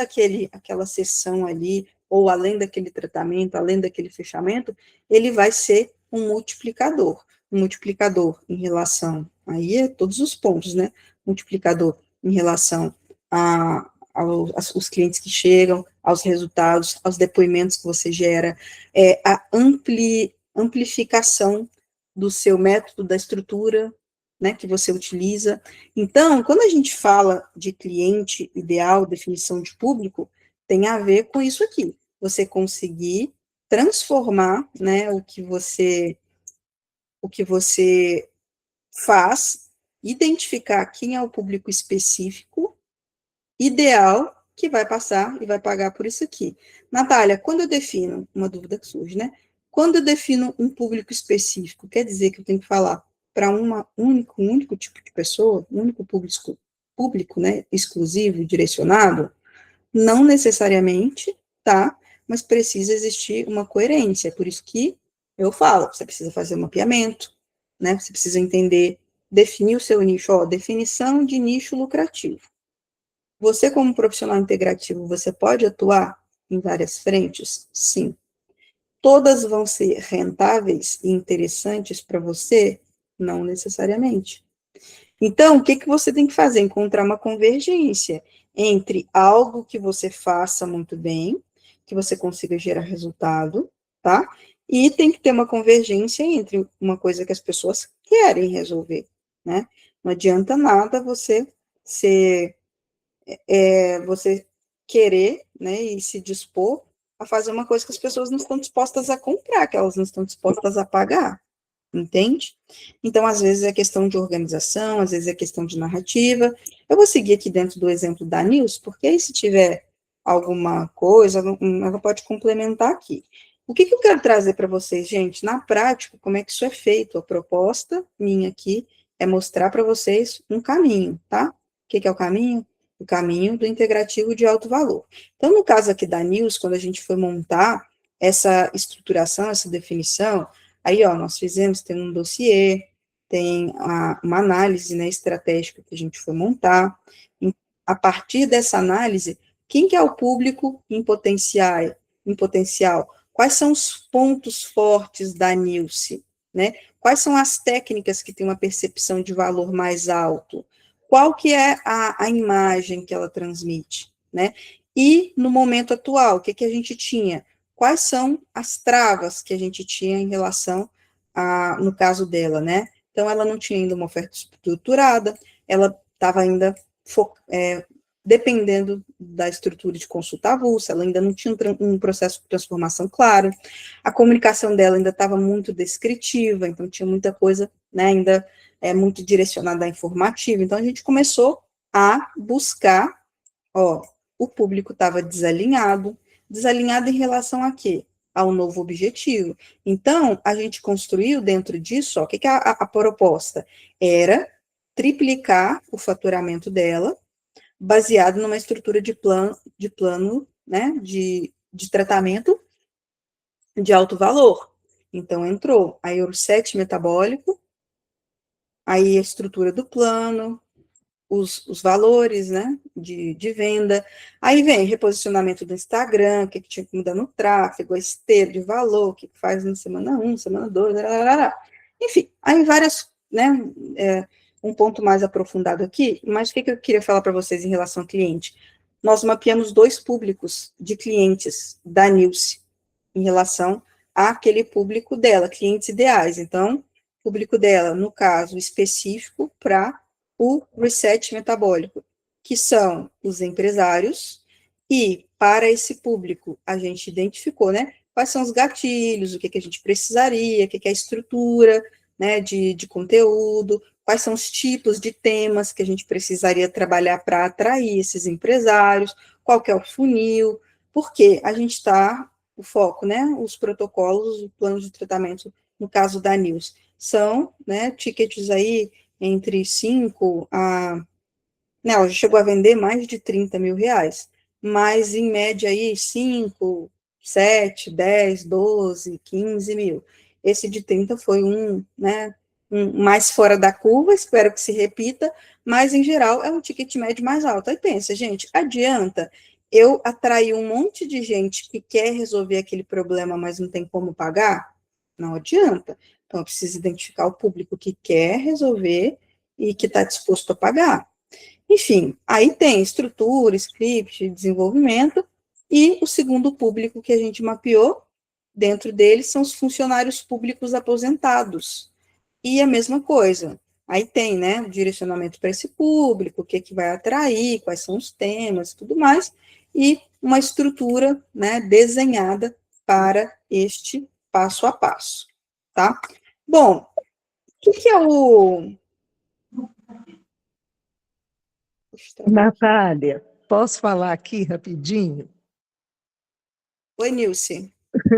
aquela sessão ali, ou além daquele tratamento, além daquele fechamento, ele vai ser um multiplicador em relação, aí é todos os pontos, né, multiplicador em relação aos clientes que chegam, aos resultados, aos depoimentos que você gera, a amplificação do seu método, da estrutura, né, que você utiliza. Então, quando a gente fala de cliente ideal, definição de público, tem a ver com isso aqui, você conseguir transformar, né, o que você faz, identificar quem é o público específico, ideal, que vai passar e vai pagar por isso aqui. Natália, quando eu defino, uma dúvida que surge, né? Quando eu defino um público específico, quer dizer que eu tenho que falar para um único tipo de pessoa, um único público, né, exclusivo, direcionado? Não necessariamente, tá? Mas precisa existir uma coerência, por isso que eu falo, você precisa fazer um mapeamento, né? Você precisa entender, definir o seu nicho, ó, definição de nicho lucrativo. Você, como profissional integrativo, você pode atuar em várias frentes? Sim. Todas vão ser rentáveis e interessantes para você? Não necessariamente. Então, o que que você tem que fazer? Encontrar uma convergência entre algo que você faça muito bem, que você consiga gerar resultado, tá? E tem que ter uma convergência entre uma coisa que as pessoas querem resolver, né? Não adianta nada ser, você querer, né, e se dispor a fazer uma coisa que as pessoas não estão dispostas a comprar, que elas não estão dispostas a pagar. Entende? Então, às vezes é questão de organização, às vezes é questão de narrativa. Eu vou seguir aqui dentro do exemplo da Nils, porque aí se tiver alguma coisa, ela pode complementar aqui. O que que eu quero trazer para vocês, gente? Na prática, como é que isso é feito? A proposta minha aqui é mostrar para vocês um caminho, tá? O que que é o caminho? O caminho do integrativo de alto valor. Então, no caso aqui da Nils, quando a gente foi montar essa estruturação, essa definição, aí, ó, nós fizemos, tem um dossiê, tem uma análise, né, estratégica que a gente foi montar. A partir dessa análise, quem que é o público em potencial? Quais são os pontos fortes da Nilce, né? Quais são as técnicas que têm uma percepção de valor mais alto? Qual que é a imagem que ela transmite, né? E no momento atual, o que que a gente tinha? Quais são as travas que a gente tinha em relação no caso dela, né? Então, ela não tinha ainda uma oferta estruturada, ela estava ainda dependendo da estrutura de consulta avulsa, ela ainda não tinha um processo de transformação claro, a comunicação dela ainda estava muito descritiva, então tinha muita coisa, né, ainda muito direcionada à informativa, então a gente começou a buscar, ó, o público estava desalinhado em relação a quê? Ao novo objetivo. Então, a gente construiu dentro disso, ó, o que, que é a proposta? Era triplicar o faturamento dela, baseado numa estrutura de plano, né, de tratamento de alto valor. Então, entrou aí o reset metabólico, aí a estrutura do plano, os valores, né, de venda. Aí vem reposicionamento do Instagram, o que tinha que mudar no tráfego, a esteira de valor, o que faz na semana 1, semana 2, enfim, aí várias, né, um ponto mais aprofundado aqui, mas o que eu queria falar para vocês em relação ao cliente? Nós mapeamos 2 públicos de clientes da Nilce em relação àquele público dela, clientes ideais. Então, público dela, no caso específico, para o reset metabólico, que são os empresários, e para esse público a gente identificou, né, quais são os gatilhos, o que, que a gente precisaria, o que, que é a estrutura, né, de conteúdo, quais são os tipos de temas que a gente precisaria trabalhar para atrair esses empresários, qual que é o funil, porque a gente está, o foco, né, os protocolos, o plano de tratamento, no caso da NILS, são, né, tickets aí entre 5 a... Não, ela já chegou a vender mais de 30 mil reais, mas em média aí 5, 7, 10, 12, 15 mil. Esse de 30 foi né, mais fora da curva, espero que se repita, mas em geral é um ticket médio mais alto. Aí pensa, gente, adianta eu atrair um monte de gente que quer resolver aquele problema, mas não tem como pagar? Não adianta. Então, eu preciso identificar o público que quer resolver e que está disposto a pagar. Enfim, aí tem estrutura, script, desenvolvimento, e o segundo público que a gente mapeou, dentro deles, são os funcionários públicos aposentados. E a mesma coisa, aí tem, né, o direcionamento para esse público, o que, que vai atrair, quais são os temas, tudo mais, e uma estrutura, né, desenhada para este passo a passo, tá? Bom, o que é o... Natália, posso falar aqui rapidinho? Oi, Nilce.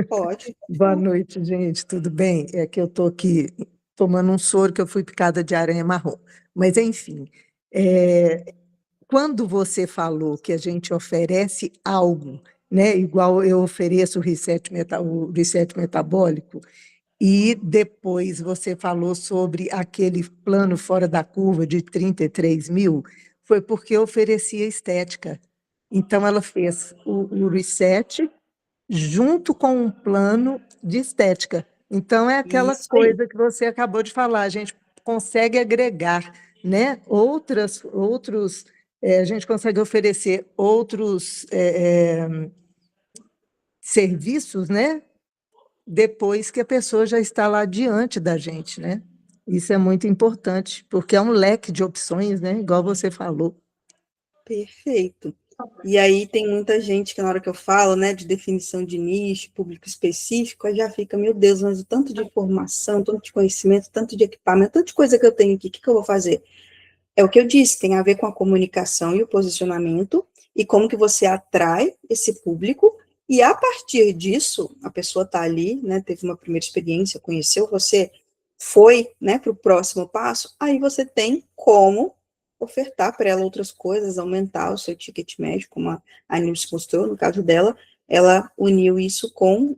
Pode. Boa noite, gente, tudo bem? É que eu estou aqui tomando um soro que eu fui picada de aranha marrom. Mas, enfim, quando você falou que a gente oferece algo, né, igual eu ofereço o reset metabólico, e depois você falou sobre aquele plano fora da curva de 33 mil, foi porque eu oferecia estética. Então, ela fez o reset junto com um plano de estética. Então, é aquela Isso aí. coisa que você acabou de falar, a gente consegue agregar, né, a gente consegue oferecer outros serviços, né, depois que a pessoa já está lá diante da gente, né? Isso é muito importante, porque é um leque de opções, né, igual você falou. Perfeito. E aí tem muita gente que na hora que eu falo, né, de definição de nicho, público específico, aí já fica, meu Deus, mas o tanto de informação, tanto de conhecimento, tanto de equipamento, tanta coisa que eu tenho aqui, o que que eu vou fazer? É o que eu disse, tem a ver com a comunicação e o posicionamento, e como que você atrai esse público, e a partir disso, a pessoa está ali, né, teve uma primeira experiência, conheceu você, foi, né, para o próximo passo, aí você tem como ofertar para ela outras coisas, aumentar o seu ticket médio, como a Nilce mostrou, no caso dela, ela uniu isso com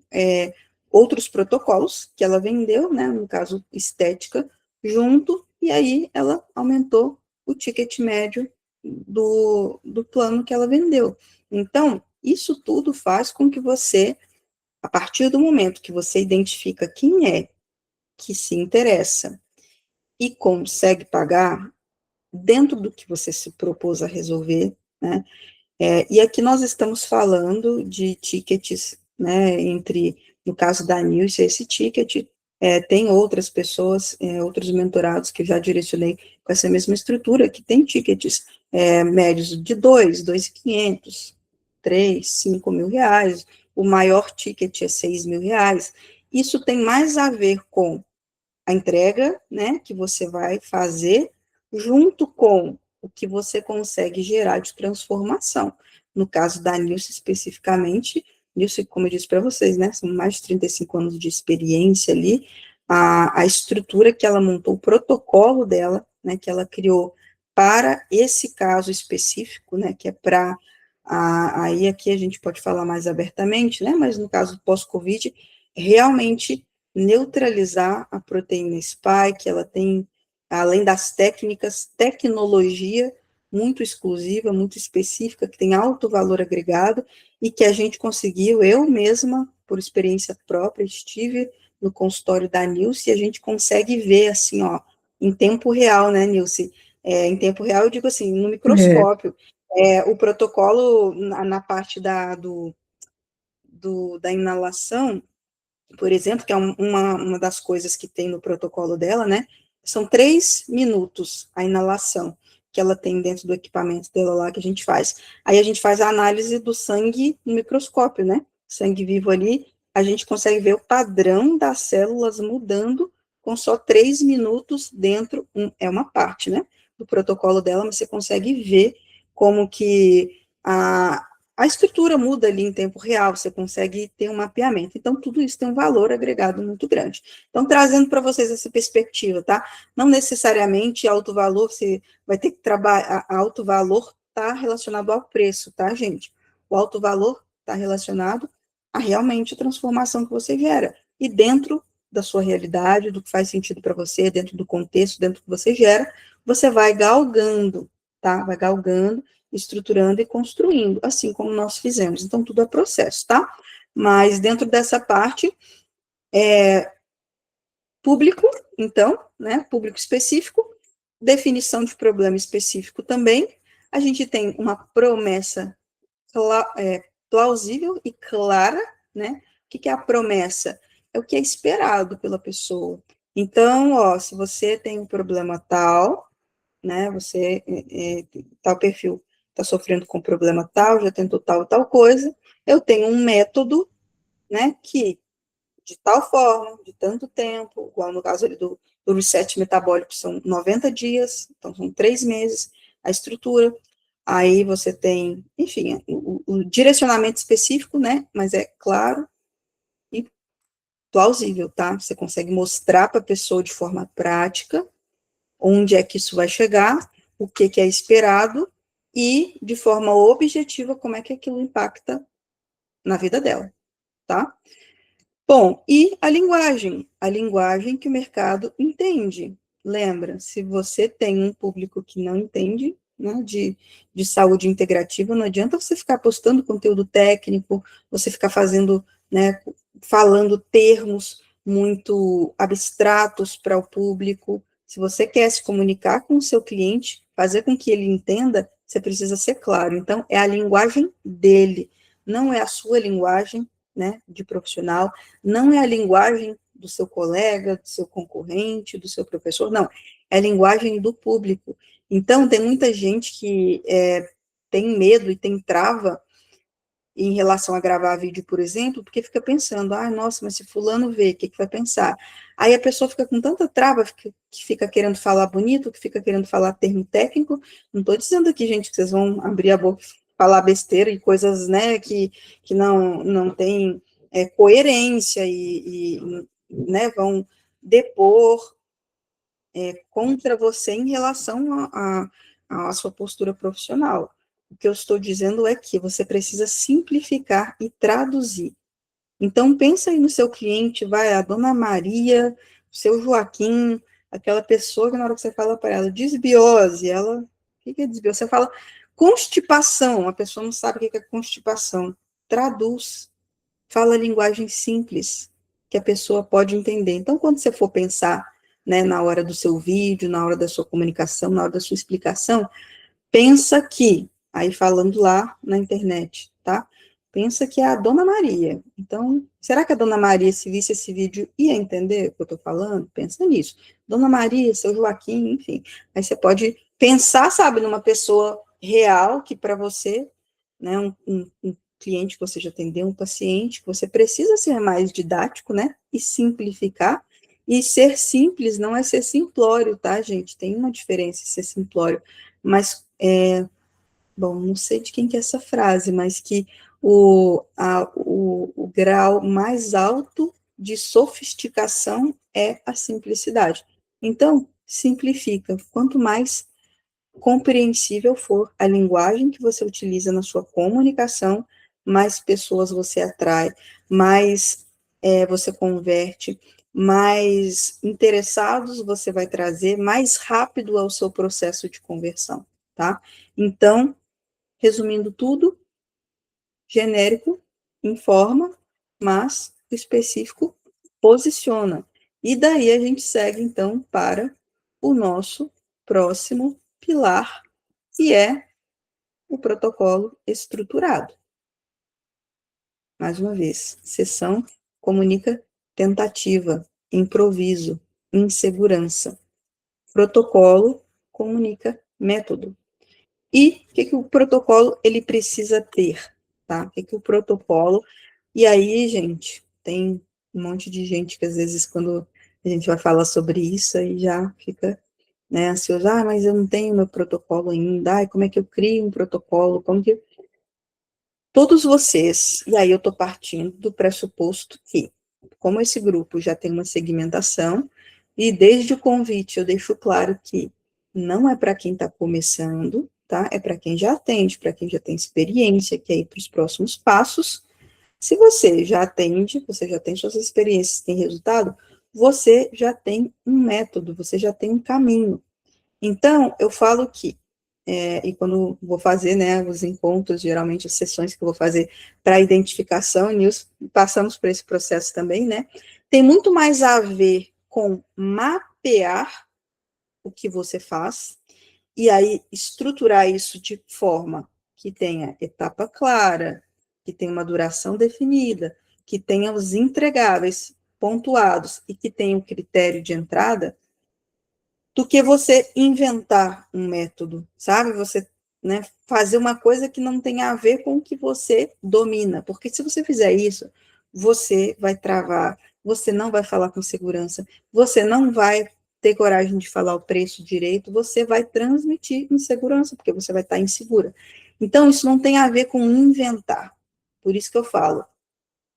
outros protocolos que ela vendeu, né, no caso estética, junto, e aí ela aumentou o ticket médio do plano que ela vendeu. Então, isso tudo faz com que você, a partir do momento que você identifica quem é que se interessa e consegue pagar dentro do que você se propôs a resolver, né? E aqui nós estamos falando de tickets, né, entre, no caso da Nilce, esse ticket, tem outras pessoas, outros mentorados que eu já direcionei com essa mesma estrutura, que tem tickets médios de 2.500, 3, 5 mil reais, o maior ticket é 6 mil reais. Isso tem mais a ver com a entrega, né, que você vai fazer, junto com o que você consegue gerar de transformação. No caso da Nilce especificamente, Nilce, como eu disse para vocês, né, são mais de 35 anos de experiência ali, a estrutura que ela montou, o protocolo dela, né, que ela criou para esse caso específico, né, que é para, aí aqui a gente pode falar mais abertamente, né, mas no caso pós-Covid, realmente neutralizar a proteína spike, ela tem, além das técnicas, tecnologia muito exclusiva, muito específica, que tem alto valor agregado, e que a gente conseguiu, eu mesma, por experiência própria, estive no consultório da Nilce, e a gente consegue ver, assim, ó, em tempo real, né, Nilce? Em tempo real, eu digo assim, no É, microscópio, o protocolo, na parte da inalação, por exemplo, que é uma das coisas que tem no protocolo dela, né? São 3 minutos a inalação que ela tem dentro do equipamento dela lá que a gente faz. Aí a gente faz a análise do sangue no microscópio, né? Sangue vivo ali, a gente consegue ver o padrão das células mudando com só 3 minutos dentro, é uma parte, né? Do protocolo dela, mas você consegue ver como que a estrutura muda ali em tempo real, você consegue ter um mapeamento. Então, tudo isso tem um valor agregado muito grande. Então, trazendo para vocês essa perspectiva, tá? Não necessariamente alto valor, você vai ter que trabalhar, alto valor está relacionado ao preço, tá, gente? O alto valor está relacionado a realmente a transformação que você gera. E dentro da sua realidade, do que faz sentido para você, dentro do contexto, dentro do que você gera, você vai galgando, tá? Vai galgando, estruturando e construindo, assim como nós fizemos. Então, tudo é processo, tá? Mas dentro dessa parte, público, então, né? Público específico, definição de problema específico também. A gente tem uma promessa plausível e clara, né? O que é a promessa? É o que é esperado pela pessoa. Então, ó, se você tem um problema tal, né? Você, tal perfil está sofrendo com problema tal, já tentou tal coisa, eu tenho um método, né, que de tal forma, de tanto tempo, igual no caso ali do reset metabólico, são 90 dias, então são 3 meses, a estrutura, aí você tem, enfim, o direcionamento específico, né, mas é claro e plausível, tá? Você consegue mostrar para a pessoa de forma prática onde é que isso vai chegar, o que, que é esperado e, de forma objetiva, como é que aquilo impacta na vida dela, tá? Bom, e a linguagem que o mercado entende. Lembra, se você tem um público que não entende, né, de saúde integrativa, não adianta você ficar postando conteúdo técnico, você ficar fazendo, né, falando termos muito abstratos para o público. Se você quer se comunicar com o seu cliente, fazer com que ele entenda, você precisa ser claro. Então, é a linguagem dele, não é a sua linguagem, né, de profissional, não é a linguagem do seu colega, do seu concorrente, do seu professor, não, é a linguagem do público. Então, tem muita gente que tem medo e tem trava em relação a gravar vídeo, por exemplo, porque fica pensando, ah, nossa, mas se fulano vê, o que, que vai pensar? Aí a pessoa fica com tanta trava, que fica querendo falar bonito, que fica querendo falar termo técnico. Não estou dizendo aqui, gente, que vocês vão abrir a boca e falar besteira e coisas, né, que não tem coerência e, né, vão depor contra você em relação à sua postura profissional. O que eu estou dizendo é que você precisa simplificar e traduzir. Então, pensa aí no seu cliente, vai, a dona Maria, o seu Joaquim, aquela pessoa que na hora que você fala para ela, desbiose, ela, o que é desbiose? Você fala constipação, a pessoa não sabe o que é constipação. Traduz, fala linguagem simples, que a pessoa pode entender. Então, quando você for pensar, né, na hora do seu vídeo, na hora da sua comunicação, na hora da sua explicação, pensa que, aí falando lá na internet, tá? Pensa que é a Dona Maria. Então, será que a Dona Maria, se visse esse vídeo, ia entender o que eu tô falando? Pensa nisso. Dona Maria, seu Joaquim, enfim. Aí você pode pensar, sabe, numa pessoa real que para você, né, um cliente que você já atendeu, um paciente, que você precisa ser mais didático, né, e simplificar. E ser simples não é ser simplório, tá, gente? Tem uma diferença em ser simplório. Mas bom, não sei de quem que é essa frase, mas que o grau mais alto de sofisticação é a simplicidade. Então, simplifica. Quanto mais compreensível for a linguagem que você utiliza na sua comunicação, mais pessoas você atrai, mais você converte, mais interessados você vai trazer, mais rápido é o seu processo de conversão, tá? Então, resumindo tudo, genérico informa, mas específico posiciona. E daí a gente segue, então, para o nosso próximo pilar, que é o protocolo estruturado. Mais uma vez, sessão comunica tentativa, improviso, insegurança. Protocolo comunica método. E o que o protocolo ele precisa ter, tá? O que o protocolo... E aí, gente, tem um monte de gente que às vezes quando a gente vai falar sobre isso, aí já fica, né, ansioso, ah, mas eu não tenho meu protocolo ainda, ai, como é que eu crio um protocolo, como que... Todos vocês, e aí eu estou partindo do pressuposto que, como esse grupo já tem uma segmentação, e desde o convite eu deixo claro que não é para quem está começando, tá? É para quem já atende, para quem já tem experiência, que é ir para os próximos passos. Se você já atende, você já tem suas experiências, tem resultado, você já tem um método, você já tem um caminho. Então, eu falo que e quando vou fazer, né, os encontros, geralmente as sessões que eu vou fazer para identificação, Nils, passamos por esse processo também, né, tem muito mais a ver com mapear o que você faz, e aí estruturar isso de forma que tenha etapa clara, que tenha uma duração definida, que tenha os entregáveis pontuados e que tenha um critério de entrada, do que você inventar um método, sabe? Você, né, fazer uma coisa que não tem a ver com o que você domina, porque se você fizer isso, você vai travar, você não vai falar com segurança, você não vai ter coragem de falar o preço direito, você vai transmitir insegurança, porque você vai estar insegura. Então, isso não tem a ver com inventar. Por isso que eu falo,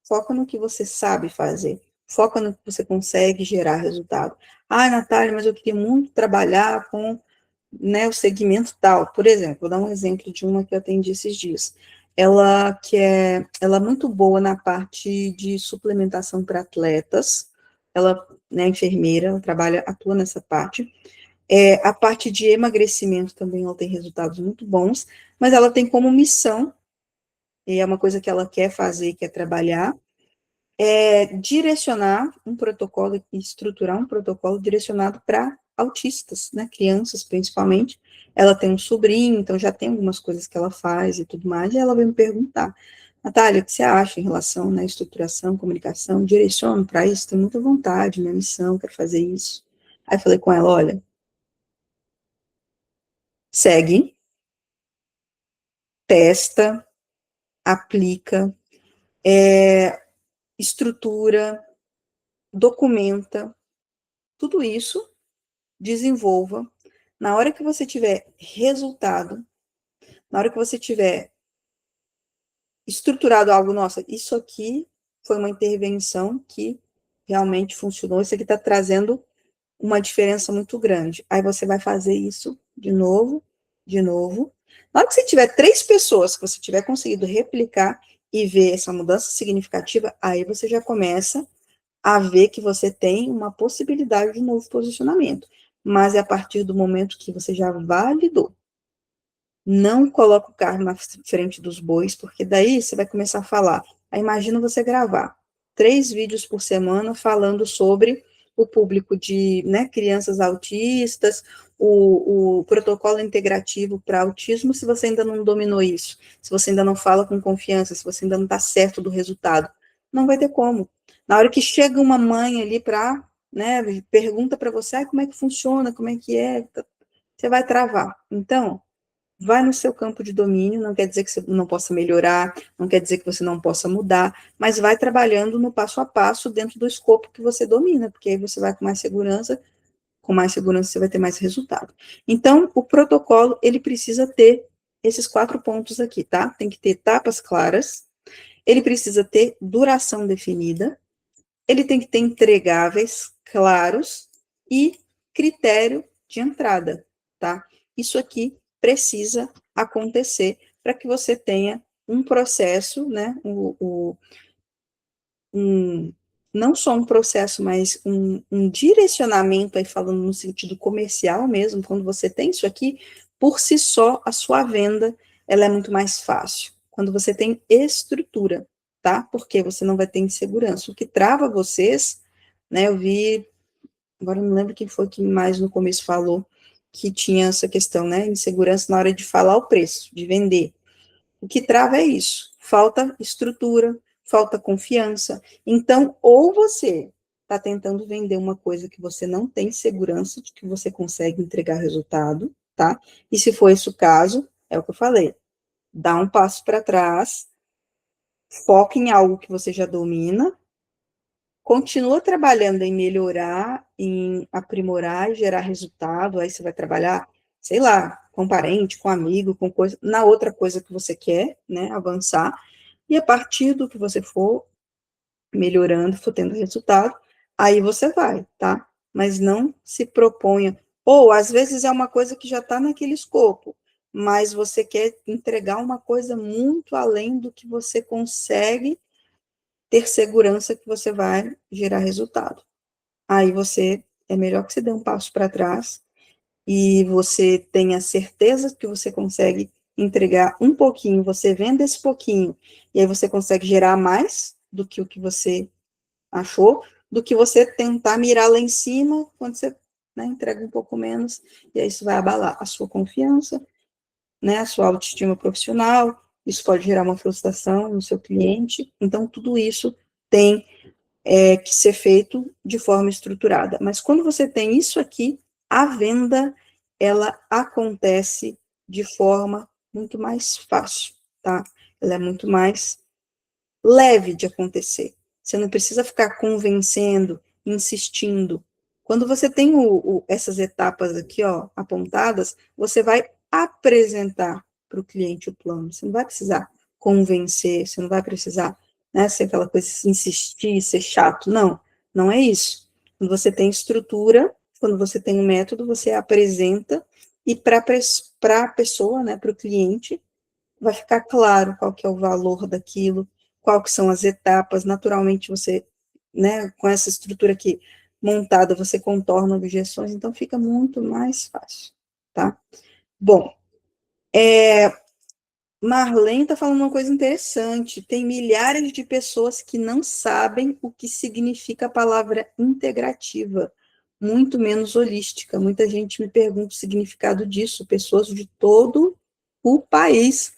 foca no que você sabe fazer. Foca no que você consegue gerar resultado. Ah, Natália, mas eu queria muito trabalhar com, né, o segmento tal. Por exemplo, vou dar um exemplo de uma que eu atendi esses dias. Ela é muito boa na parte de suplementação para atletas. Ela, né, enfermeira, ela trabalha, atua nessa parte. A parte de emagrecimento também ela tem resultados muito bons, mas ela tem como missão, e é uma coisa que ela quer fazer, quer trabalhar, direcionar um protocolo e estruturar um protocolo direcionado para autistas, né, crianças principalmente. Ela tem um sobrinho, então já tem algumas coisas que ela faz e tudo mais, e ela veio me perguntar, Natália, o que você acha em relação, né, estruturação, comunicação, direciono para isso, tenho muita vontade, minha missão, quero fazer isso. Aí falei com ela, olha, segue, testa, aplica, estrutura, documenta, tudo isso, desenvolva. Na hora que você tiver resultado, na hora que você tiver estruturado algo, nossa, isso aqui foi uma intervenção que realmente funcionou, isso aqui está trazendo uma diferença muito grande. Aí você vai fazer isso de novo, de novo. Na hora que você tiver 3 pessoas que você tiver conseguido replicar e ver essa mudança significativa, aí você já começa a ver que você tem uma possibilidade de novo posicionamento. Mas é a partir do momento que você já validou. Não coloca o carro na frente dos bois, porque daí você vai começar a falar. Aí imagina você gravar 3 vídeos por semana falando sobre o público de, né, crianças autistas, o protocolo integrativo para autismo, se você ainda não dominou isso, se você ainda não fala com confiança, se você ainda não está certo do resultado, não vai ter como. Na hora que chega uma mãe ali para, né, pergunta para você, como é que funciona, como é que é, você vai travar. Então, vai no seu campo de domínio, não quer dizer que você não possa melhorar, não quer dizer que você não possa mudar, mas vai trabalhando no passo a passo dentro do escopo que você domina, porque aí você vai com mais segurança você vai ter mais resultado. Então, o protocolo, ele precisa ter esses 4 pontos aqui, tá? Tem que ter etapas claras, ele precisa ter duração definida, ele tem que ter entregáveis claros e critério de entrada, tá? Isso aqui precisa acontecer para que você tenha um processo, né? Não só um processo, mas um direcionamento, aí falando no sentido comercial mesmo, quando você tem isso aqui, por si só, a sua venda, ela é muito mais fácil. Quando você tem estrutura, tá? Porque você não vai ter insegurança. O que trava vocês, né, eu vi, agora não lembro quem foi que mais no começo falou, que tinha essa questão, né, insegurança na hora de falar o preço, de vender. O que trava é isso, falta estrutura, falta confiança. Então, ou você está tentando vender uma coisa que você não tem segurança de que você consegue entregar resultado, tá? E se for esse o caso, é o que eu falei, dá um passo para trás, foca em algo que você já domina, continua trabalhando em melhorar, em aprimorar, gerar resultado, aí você vai trabalhar, sei lá, com parente, com amigo, com coisa, na outra coisa que você quer, né, avançar, e a partir do que você for melhorando, for tendo resultado, aí você vai, tá? Mas não se proponha, ou às vezes é uma coisa que já está naquele escopo, mas você quer entregar uma coisa muito além do que você consegue ter segurança que você vai gerar resultado. Aí você, é melhor que você dê um passo para trás e você tenha certeza que você consegue entregar um pouquinho, você vende esse pouquinho, e aí você consegue gerar mais do que o que você achou, do que você tentar mirar lá em cima, quando você, né, entrega um pouco menos, e aí isso vai abalar a sua confiança, né, a sua autoestima profissional, isso pode gerar uma frustração no seu cliente, então tudo isso tem que ser feito de forma estruturada. Mas quando você tem isso aqui, a venda, ela acontece de forma muito mais fácil, tá? Ela é muito mais leve de acontecer. Você não precisa ficar convencendo, insistindo. Quando você tem essas etapas aqui, ó, apontadas, você vai apresentar para o cliente o plano. Você não vai precisar convencer, você não vai precisar, né, ser aquela coisa, insistir, ser chato. Não, não é isso. Quando você tem estrutura, quando você tem um método, você apresenta e para a pessoa, né, para o cliente, vai ficar claro qual que é o valor daquilo, qual que são as etapas, naturalmente você, né, com essa estrutura aqui, montada, você contorna objeções, então fica muito mais fácil, tá? Bom, Marlene está falando uma coisa interessante. Tem milhares de pessoas que não sabem o que significa a palavra integrativa, muito menos holística. Muita gente me pergunta o significado disso, pessoas de todo o país.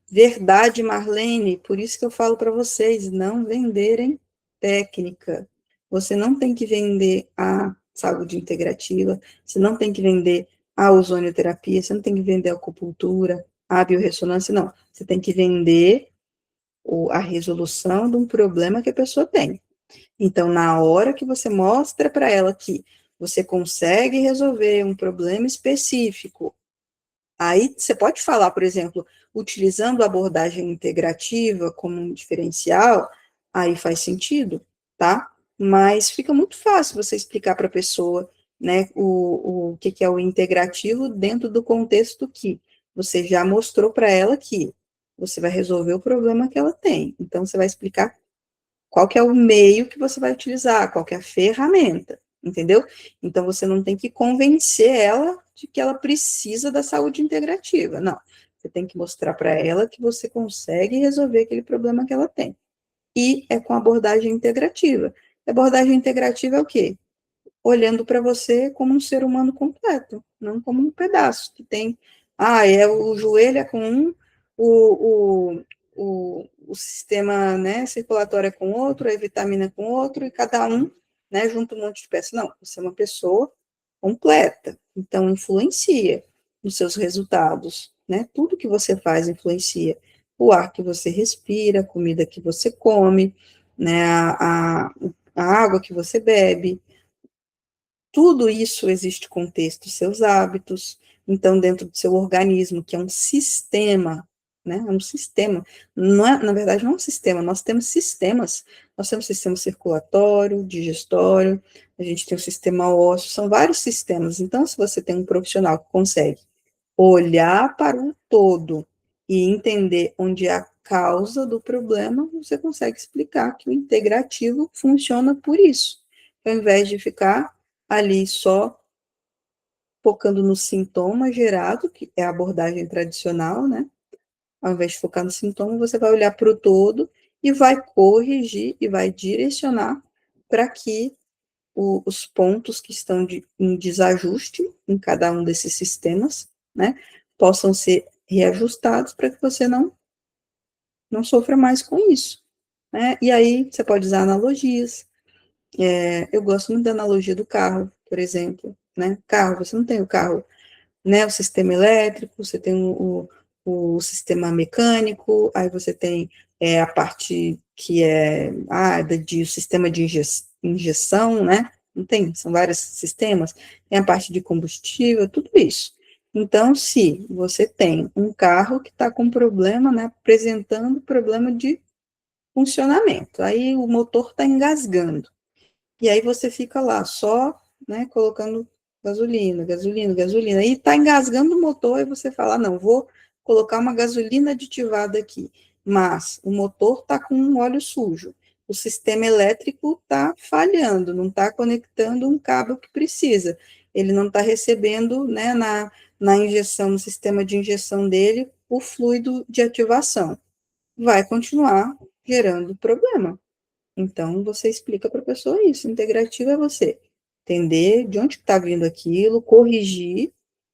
Verdade, Marlene, por isso que eu falo para vocês, não venderem técnica. Você não tem que vender a saúde integrativa, você não tem que vender a ozonioterapia, você não tem que vender a acupuntura, a biorressonância, não. Você tem que vender a resolução de um problema que a pessoa tem. Então, na hora que você mostra para ela que você consegue resolver um problema específico, aí você pode falar, por exemplo, utilizando a abordagem integrativa como um diferencial, aí faz sentido, tá? Mas fica muito fácil você explicar para a pessoa, né, o que é o integrativo dentro do contexto que você já mostrou para ela que você vai resolver o problema que ela tem. Então, você vai explicar qual que é o meio que você vai utilizar, qual que é a ferramenta, entendeu? Então, você não tem que convencer ela de que ela precisa da saúde integrativa, não. Você tem que mostrar para ela que você consegue resolver aquele problema que ela tem. E é com abordagem integrativa. A abordagem integrativa é o quê? Olhando para você como um ser humano completo, não como um pedaço que tem. Ah, o joelho é com um, o sistema, né, circulatório é com outro, a vitamina é com outro, e cada um, né, junto um monte de peças. Não, você é uma pessoa completa, então influencia nos seus resultados, né? Tudo que você faz influencia. O ar que você respira, a comida que você come, né, a água que você bebe, tudo isso existe contexto, seus hábitos, então, dentro do seu organismo, que é um sistema, né? É um sistema. Não é, na verdade, não é um sistema, nós temos sistemas. Nós temos sistema circulatório, digestório, a gente tem o sistema ósseo, são vários sistemas. Então, se você tem um profissional que consegue olhar para o todo e entender onde é a causa do problema, você consegue explicar que o integrativo funciona por isso. Ao invés de ficar ali só focando no sintoma gerado, que é a abordagem tradicional, né? Ao invés de focar no sintoma, você vai olhar para o todo e vai corrigir e vai direcionar para que os pontos que estão em desajuste em cada um desses sistemas, né, possam ser reajustados para que você não sofra mais com isso. Né? E aí você pode usar analogias. Eu gosto muito da analogia do carro, por exemplo. Né? Carro, você não tem o carro, né, o sistema elétrico, você tem o sistema mecânico, aí você tem a parte que é o sistema de injeção, né? Não tem, são vários sistemas, tem a parte de combustível, tudo isso. Então, se você tem um carro que está com problema, né, apresentando problema de funcionamento, aí o motor está engasgando, e aí você fica lá só, né, colocando gasolina, gasolina, gasolina, e está engasgando o motor, e você fala, não, vou colocar uma gasolina aditivada aqui, mas o motor está com um óleo sujo, o sistema elétrico está falhando, não está conectando um cabo que precisa, ele não está recebendo, né, na injeção, no sistema de injeção dele, o fluido de ativação, vai continuar gerando problema. Então, você explica para a pessoa isso. Integrativo é você entender de onde está vindo aquilo, corrigir,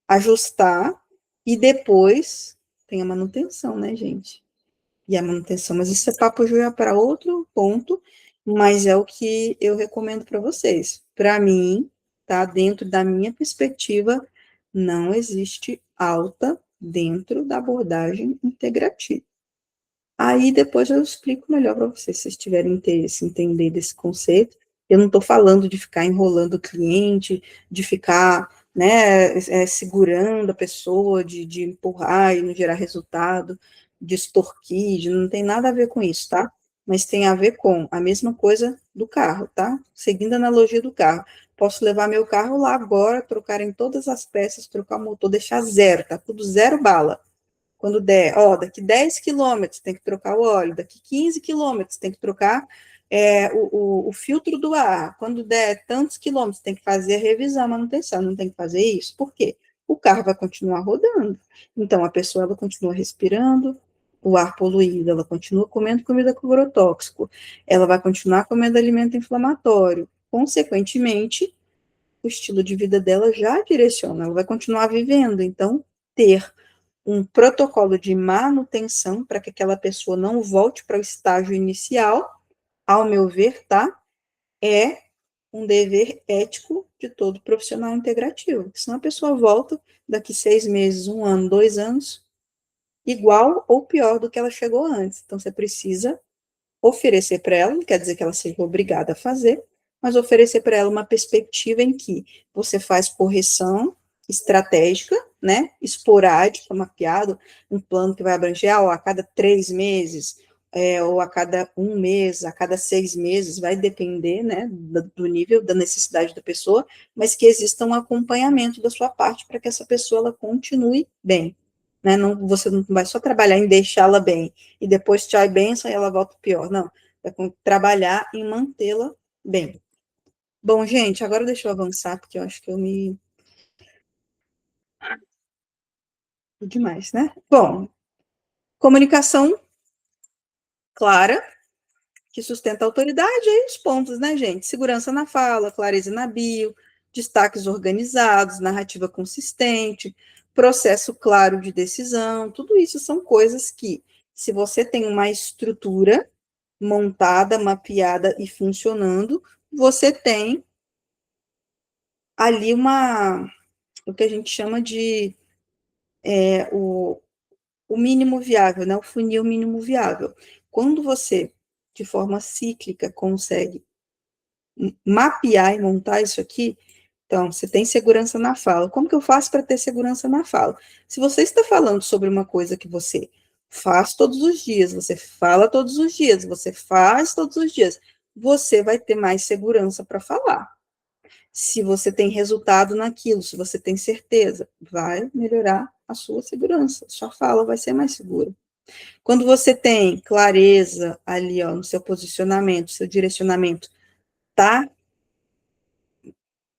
ajustar e depois tem a manutenção, né, gente? E a manutenção, mas isso é papo já para outro ponto, mas é o que eu recomendo para vocês. Para mim, tá dentro da minha perspectiva, não existe alta dentro da abordagem integrativa. Aí depois eu explico melhor para vocês, se vocês tiverem interesse em entender desse conceito. Eu não estou falando de ficar enrolando o cliente, de ficar, né, segurando a pessoa, de empurrar e não gerar resultado, de extorquir, não tem nada a ver com isso, tá? Mas tem a ver com a mesma coisa do carro, tá? Seguindo a analogia do carro. Posso levar meu carro lá agora, trocar em todas as peças, trocar o motor, deixar zero, tá? Tudo zero bala. Quando der, daqui 10 quilômetros tem que trocar o óleo, daqui 15 quilômetros tem que trocar o filtro do ar, quando der tantos quilômetros, tem que fazer a revisão, a manutenção, não tem que fazer isso. Por quê? O carro vai continuar rodando. Então, a pessoa ela continua respirando o ar poluído, ela continua comendo comida com agrotóxico, ela vai continuar comendo alimento inflamatório. Consequentemente, o estilo de vida dela já direciona, ela vai continuar vivendo. Então, ter um protocolo de manutenção para que aquela pessoa não volte para o estágio inicial, ao meu ver, tá? É um dever ético de todo profissional integrativo. Senão a pessoa volta daqui 6 meses, 1 ano, 2 anos, igual ou pior do que ela chegou antes. Então você precisa oferecer para ela, não quer dizer que ela seja obrigada a fazer, mas oferecer para ela uma perspectiva em que você faz correção estratégica, né, esporádica, mapeado, um plano que vai abranger, a cada 3 meses, ou a cada 1 mês, a cada 6 meses, vai depender, né, do nível, da necessidade da pessoa, mas que exista um acompanhamento da sua parte para que essa pessoa ela continue bem, né, não, você não vai só trabalhar em deixá-la bem, e depois tchau e benção, e ela volta pior. Não, é trabalhar em mantê-la bem. Bom, gente, agora deixa eu avançar, porque eu acho que eu me... demais, né? Bom, comunicação clara, que sustenta a autoridade, aí os pontos, né, gente? Segurança na fala, clareza na bio, destaques organizados, narrativa consistente, processo claro de decisão, tudo isso são coisas que, se você tem uma estrutura montada, mapeada e funcionando, você tem ali o que a gente chama de o mínimo viável, né? O funil mínimo viável. Quando você, de forma cíclica, consegue mapear e montar isso aqui, então, você tem segurança na fala. Como que eu faço para ter segurança na fala? Se você está falando sobre uma coisa que você faz todos os dias, você fala todos os dias, você faz todos os dias, você vai ter mais segurança para falar. Se você tem resultado naquilo, se você tem certeza, vai melhorar a sua segurança, sua fala vai ser mais segura. Quando você tem clareza ali, ó, no seu posicionamento, seu direcionamento, tá?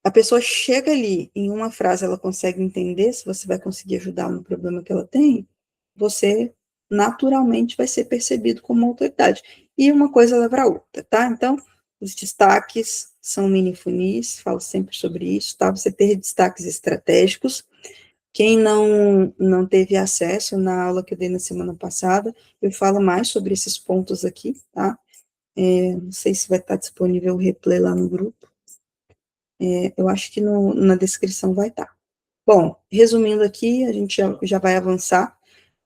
A pessoa chega ali, em uma frase ela consegue entender se você vai conseguir ajudar no problema que ela tem, você naturalmente vai ser percebido como autoridade. E uma coisa leva a outra, tá? Então, os destaques são mini funis, falo sempre sobre isso, tá? Você ter destaques estratégicos. Quem não teve acesso na aula que eu dei na semana passada, eu falo mais sobre esses pontos aqui, tá? Não sei se vai estar disponível o replay lá no grupo. Eu acho que na descrição vai estar. Bom, resumindo aqui, a gente já vai avançar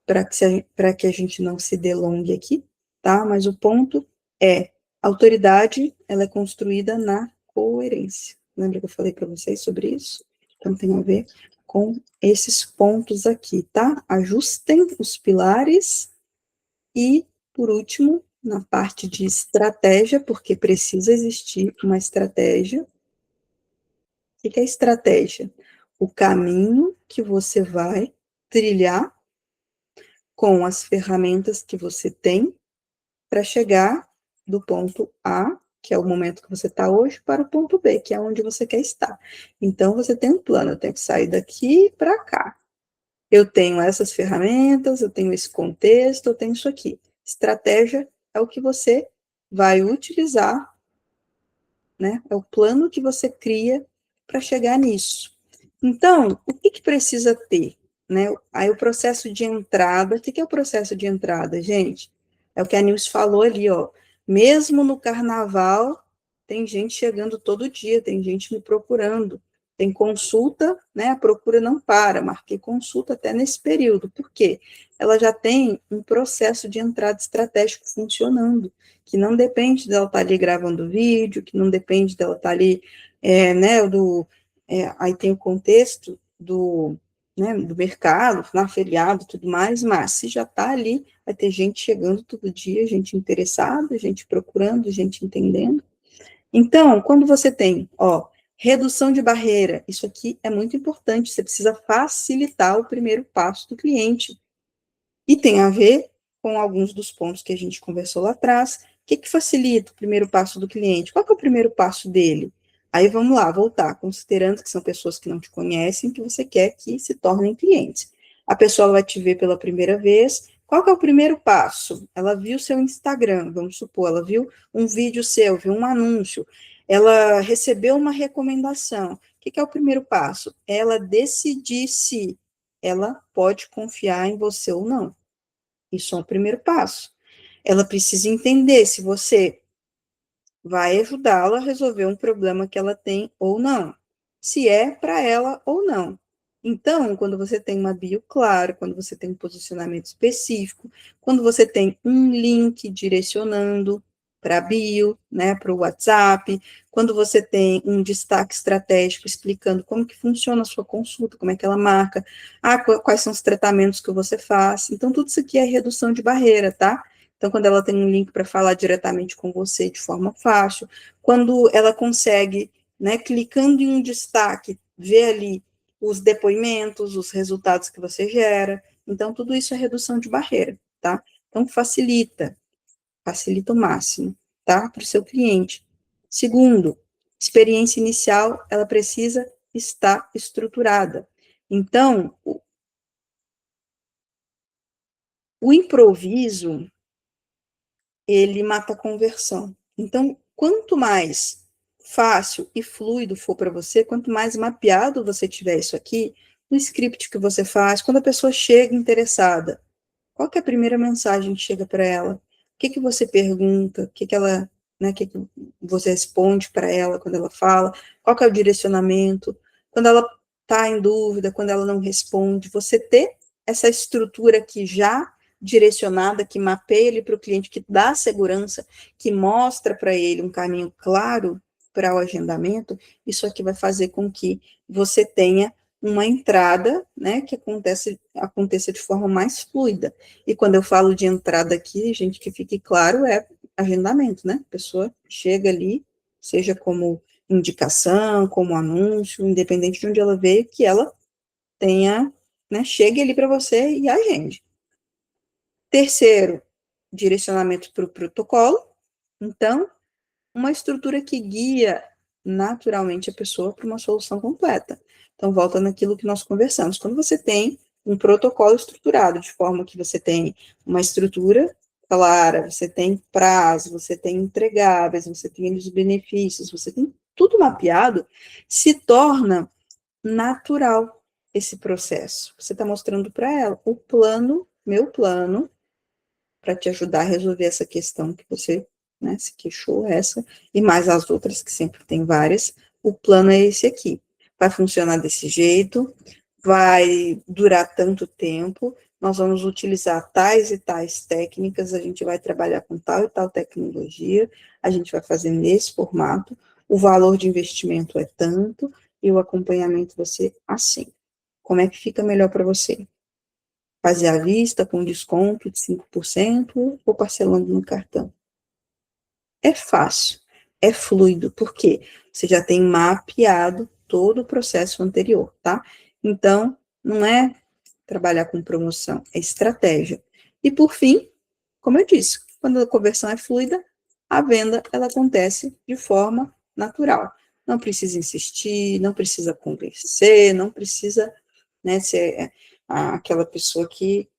para que a gente não se delongue aqui, tá? Mas o ponto é, a autoridade, ela é construída na coerência. Lembra que eu falei para vocês sobre isso? Então, tem a ver com esses pontos aqui, tá? Ajustem os pilares e, por último, na parte de estratégia, porque precisa existir uma estratégia. O que é estratégia? O caminho que você vai trilhar com as ferramentas que você tem para chegar do ponto A, que é o momento que você está hoje, para o ponto B, que é onde você quer estar. Então, você tem um plano, eu tenho que sair daqui para cá. Eu tenho essas ferramentas, eu tenho esse contexto, eu tenho isso aqui. Estratégia é o que você vai utilizar, né? É o plano que você cria para chegar nisso. Então, o que precisa ter? Né? Aí o processo de entrada, o que é o processo de entrada, gente? É o que a Nilce falou ali, ó. Mesmo no carnaval, tem gente chegando todo dia, tem gente me procurando, tem consulta, né? A procura não para, marquei consulta até nesse período. Por quê? Ela já tem um processo de entrada estratégico funcionando, que não depende dela estar ali gravando vídeo, que não depende dela estar ali, né, aí tem o contexto né, do mercado, na feriado e tudo mais, mas se já está ali, vai ter gente chegando todo dia, gente interessada, gente procurando, gente entendendo. Então, quando você tem, ó, redução de barreira, isso aqui é muito importante, você precisa facilitar o primeiro passo do cliente. E tem a ver com alguns dos pontos que a gente conversou lá atrás, que facilita o primeiro passo do cliente? Qual que é o primeiro passo dele? Aí vamos lá, voltar, considerando que são pessoas que não te conhecem, que você quer que se tornem clientes. A pessoa vai te ver pela primeira vez. Qual que é o primeiro passo? Ela viu seu Instagram, vamos supor, ela viu um vídeo seu, viu um anúncio, ela recebeu uma recomendação. O que é o primeiro passo? Ela decidir se ela pode confiar em você ou não. Isso é o primeiro passo. Ela precisa entender se você vai ajudá-la a resolver um problema que ela tem ou não, se é para ela ou não. Então, quando você tem uma bio clara, quando você tem um posicionamento específico, quando você tem um link direcionando para a bio, né, para o WhatsApp, quando você tem um destaque estratégico explicando como que funciona a sua consulta, como é que ela marca, quais são os tratamentos que você faz. Então, tudo isso aqui é redução de barreira, tá? Então, quando ela tem um link para falar diretamente com você de forma fácil, quando ela consegue, né, clicando em um destaque, ver ali os depoimentos, os resultados que você gera. Então, tudo isso é redução de barreira, tá? Então, facilita o máximo, tá? Para o seu cliente. Segundo, experiência inicial, ela precisa estar estruturada. Então, o improviso, ele mata a conversão. Então, quanto mais fácil e fluido for para você, quanto mais mapeado você tiver isso aqui, no script que você faz, quando a pessoa chega interessada, qual que é a primeira mensagem que chega para ela? O que você pergunta? O que ela, né, que você responde para ela quando ela fala? Qual que é o direcionamento? Quando ela está em dúvida, quando ela não responde, você ter essa estrutura aqui já direcionada, que mapeia ele para o cliente, que dá segurança, que mostra para ele um caminho claro para o agendamento, isso aqui vai fazer com que você tenha uma entrada, né, que aconteça de forma mais fluida. E quando eu falo de entrada aqui, gente, que fique claro, é agendamento, né? A pessoa chega ali, seja como indicação, como anúncio, independente de onde ela veio, que ela tenha, né, chegue ali para você e agende. Terceiro, direcionamento para o protocolo. Então, uma estrutura que guia naturalmente a pessoa para uma solução completa. Então, volta naquilo que nós conversamos. Quando você tem um protocolo estruturado, de forma que você tem uma estrutura clara, você tem prazo, você tem entregáveis, você tem os benefícios, você tem tudo mapeado, se torna natural esse processo. Você está mostrando para ela o plano, meu plano, para te ajudar a resolver essa questão que você, né, se queixou, essa, e mais as outras, que sempre tem várias. O plano é esse aqui. Vai funcionar desse jeito, vai durar tanto tempo, nós vamos utilizar tais e tais técnicas, a gente vai trabalhar com tal e tal tecnologia, a gente vai fazer nesse formato, o valor de investimento é tanto, e o acompanhamento vai ser assim. Como é que fica melhor para você? Fazer à vista com desconto de 5% ou parcelando no cartão? É fácil, é fluido, porque você já tem mapeado todo o processo anterior, tá? Então, não é trabalhar com promoção, é estratégia. E por fim, como eu disse, quando a conversão é fluida, a venda ela acontece de forma natural. Não precisa insistir, não precisa convencer, não precisa, né, ser aquela pessoa que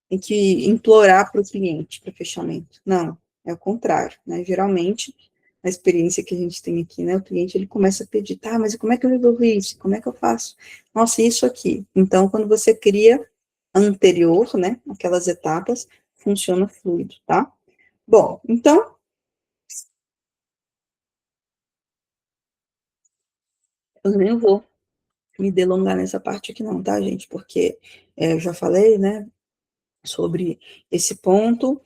tem que implorar para o cliente para fechamento. Não, é o contrário, né? Geralmente, a experiência que a gente tem aqui, né? O cliente ele começa a pedir, tá, mas como é que eu resolvo isso? Como é que eu faço? Nossa, isso aqui. Então, quando você cria anterior, né? Aquelas etapas, funciona fluido, tá? Bom, então, eu nem vou me delongar nessa parte aqui não, tá, gente? Porque eu já falei, né, sobre esse ponto.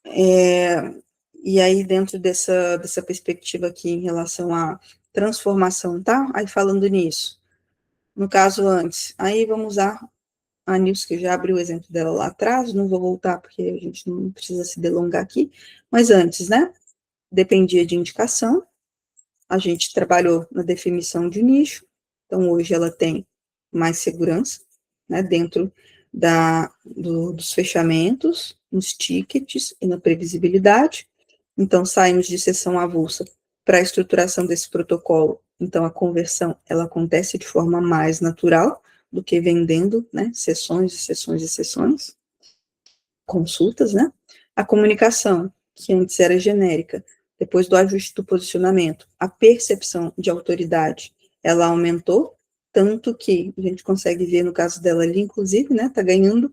É, e aí, dentro dessa perspectiva aqui em relação à transformação, tá? Aí, falando nisso, no caso antes, aí vamos usar a Nilce, que já abriu o exemplo dela lá atrás, não vou voltar porque a gente não precisa se delongar aqui, mas antes, né? Dependia de indicação, a gente trabalhou na definição de nicho, então hoje ela tem mais segurança, né? Dentro dos fechamentos, nos tickets e na previsibilidade. Então, saímos de seção avulsa para a estruturação desse protocolo. Então, a conversão, ela acontece de forma mais natural do que vendendo, né, sessões e sessões e sessões, consultas, né? A comunicação, que antes era genérica, depois do ajuste do posicionamento, a percepção de autoridade, ela aumentou, tanto que a gente consegue ver no caso dela ali, inclusive, né, tá ganhando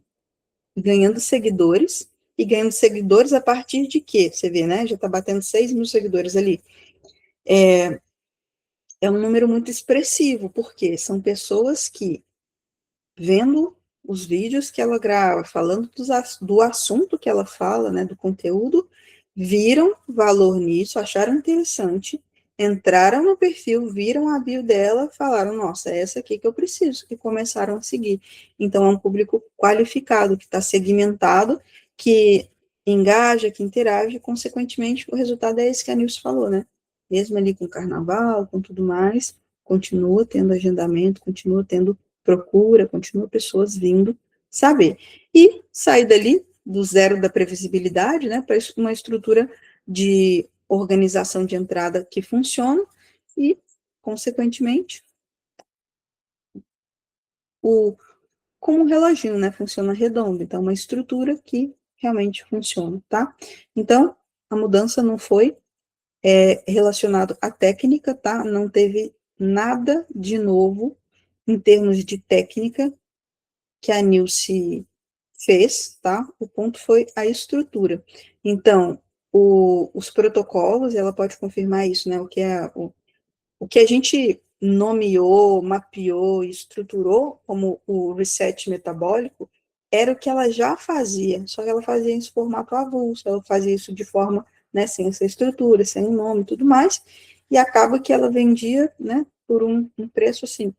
seguidores, e ganhando seguidores a partir de quê? Você vê, né, já tá batendo 6 mil seguidores ali. É um número muito expressivo, porque são pessoas que, vendo os vídeos que ela grava, falando do assunto que ela fala, né, do conteúdo, viram valor nisso, acharam interessante, entraram no perfil, viram a bio dela, falaram, nossa, é essa aqui que eu preciso, e começaram a seguir. Então, é um público qualificado, que está segmentado, que engaja, que interage, consequentemente, o resultado é esse que a Nilce falou, né? Mesmo ali com carnaval, com tudo mais, continua tendo agendamento, continua tendo procura, continua pessoas vindo saber. E sair dali, do zero da previsibilidade, né, para uma estrutura de organização de entrada que funciona e, consequentemente, como um reloginho, né, funciona redondo. Então, uma estrutura que realmente funciona, tá? Então, a mudança não foi relacionado à técnica, tá? Não teve nada de novo em termos de técnica que a Nilce fez, tá? O ponto foi a estrutura. Então, os protocolos, ela pode confirmar isso, né? O que a gente nomeou, mapeou, estruturou como o reset metabólico, era o que ela já fazia, só que ela fazia em formato avulso, ela fazia isso de forma, né, sem essa estrutura, sem um nome e tudo mais, e acaba que ela vendia, né, por um preço, assim,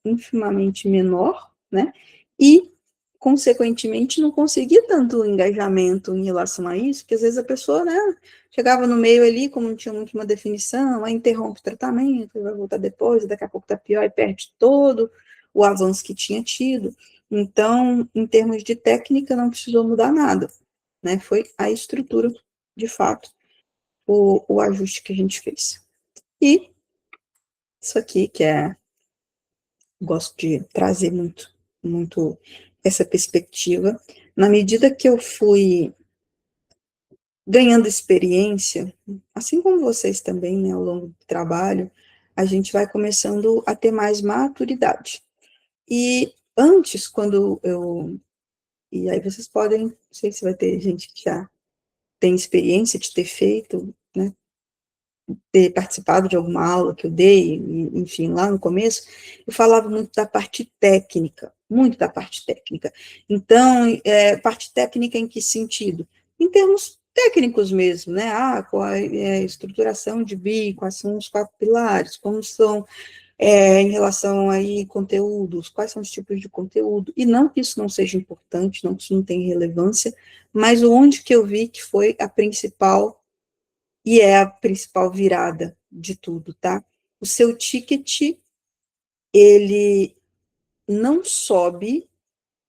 infimamente menor, né? E, consequentemente, não conseguia tanto engajamento em relação a isso, que às vezes a pessoa, né, chegava no meio ali, como não tinha muito uma definição, aí interrompe o tratamento, vai voltar depois, daqui a pouco tá pior e perde todo o avanço que tinha tido. Então, em termos de técnica, não precisou mudar nada, né? Foi a estrutura, de fato, o ajuste que a gente fez. E isso aqui, que gosto de trazer muito essa perspectiva. Na medida que eu fui ganhando experiência, assim como vocês também, né, ao longo do trabalho, a gente vai começando a ter mais maturidade. E antes, e aí vocês podem, não sei se vai ter gente que já tem experiência de ter feito, né, ter participado de alguma aula que eu dei, enfim, lá no começo, eu falava muito da parte técnica, muito da parte técnica. Então, parte técnica em que sentido? Em termos técnicos mesmo, né? Qual é a estruturação de BI, quais são os 4 pilares, como são em relação aí conteúdos, quais são os tipos de conteúdo, e não que isso não seja importante, não que isso não tenha relevância, mas onde que eu vi que foi a principal e é a principal virada de tudo, tá? O seu ticket, ele não sobe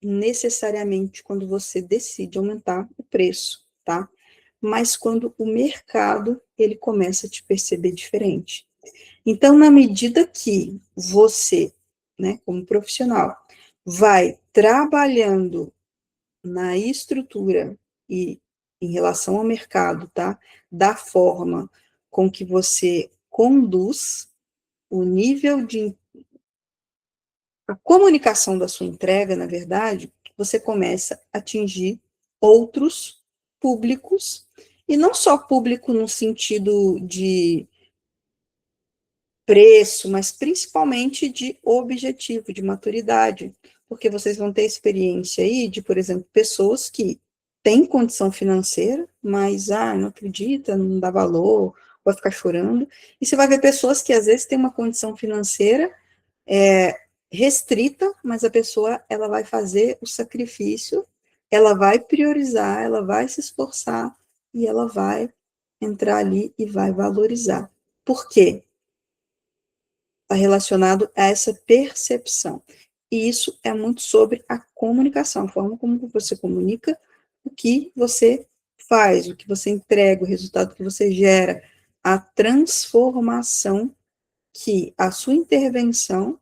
necessariamente quando você decide aumentar o preço, tá? Mas quando o mercado, ele começa a te perceber diferente. Então, na medida que você, né, como profissional, vai trabalhando na estrutura e em relação ao mercado, tá? Da forma com que você conduz o nível de a comunicação da sua entrega, na verdade, você começa a atingir outros públicos, e não só público no sentido de preço, mas principalmente de objetivo, de maturidade, porque vocês vão ter experiência aí de, por exemplo, pessoas que têm condição financeira, mas, não acredita, não dá valor, vai ficar chorando, e você vai ver pessoas que às vezes têm uma condição financeira restrita, mas a pessoa, ela vai fazer o sacrifício, ela vai priorizar, ela vai se esforçar, e ela vai entrar ali e vai valorizar. Por quê? Está relacionado a essa percepção. E isso é muito sobre a comunicação, a forma como você comunica o que você faz, o que você entrega, o resultado que você gera, a transformação que a sua intervenção,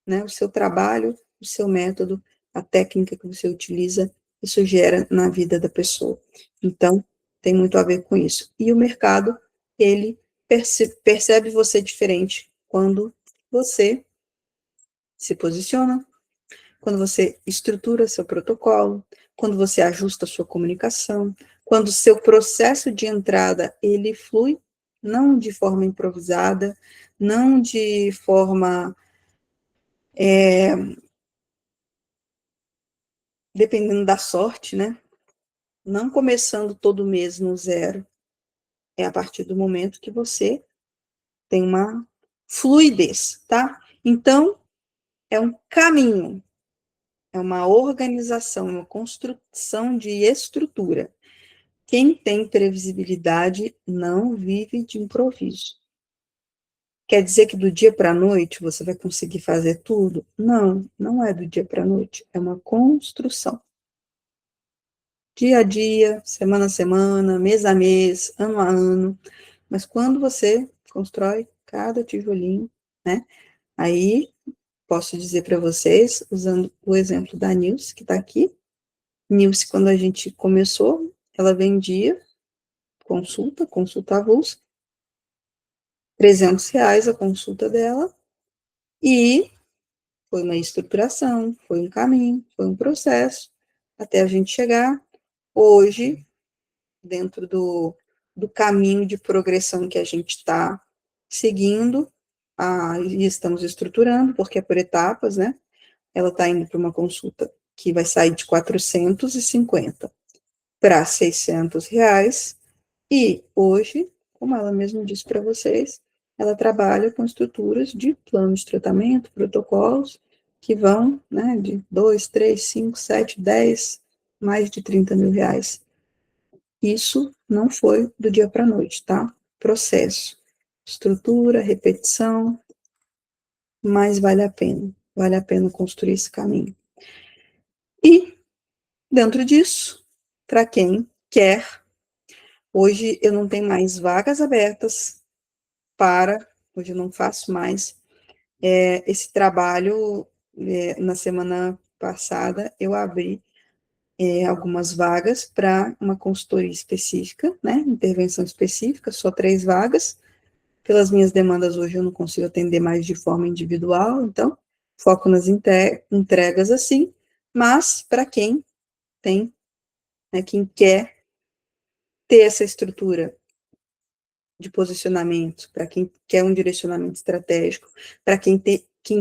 né, o seu trabalho, o seu método, a técnica que você utiliza, isso gera na vida da pessoa. Então, tem muito a ver com isso. E o mercado, ele percebe você diferente quando você se posiciona, quando você estrutura seu protocolo, quando você ajusta a sua comunicação, quando o seu processo de entrada, ele flui, não de forma improvisada, não de forma dependendo da sorte, né? Não começando todo mês no zero. É a partir do momento que você tem uma fluidez, tá? Então, é um caminho, é uma organização, uma construção de estrutura. Quem tem previsibilidade não vive de improviso. Quer dizer que do dia para a noite você vai conseguir fazer tudo? Não, não é do dia para a noite, é uma construção. Dia a dia, semana a semana, mês a mês, ano a ano. Mas quando você constrói cada tijolinho, né? Aí posso dizer para vocês, usando o exemplo da Nilce, que está aqui. Nilce, quando a gente começou, ela vendia consulta avulsa, R$ 300 a consulta dela, e foi uma estruturação, foi um caminho, foi um processo, até a gente chegar hoje, dentro do caminho de progressão que a gente está seguindo, e estamos estruturando, porque é por etapas, né? Ela está indo para uma consulta que vai sair de 450 para R$ 600, e hoje, como ela mesma disse para vocês, ela trabalha com estruturas de plano de tratamento, protocolos, que vão, né, de 2, 3, 5, 7, 10, mais de R$ 30.000. Isso não foi do dia para a noite, tá? Processo, estrutura, repetição, mas vale a pena construir esse caminho. E, dentro disso, para quem quer, hoje eu não tenho mais vagas abertas hoje eu não faço mais esse trabalho. Na semana passada, eu abri algumas vagas para uma consultoria específica, né, intervenção específica, só 3 vagas. Pelas minhas demandas hoje eu não consigo atender mais de forma individual, então foco nas entregas assim, mas para quem tem, né, quem quer ter essa estrutura de posicionamento, para quem quer um direcionamento estratégico, para quem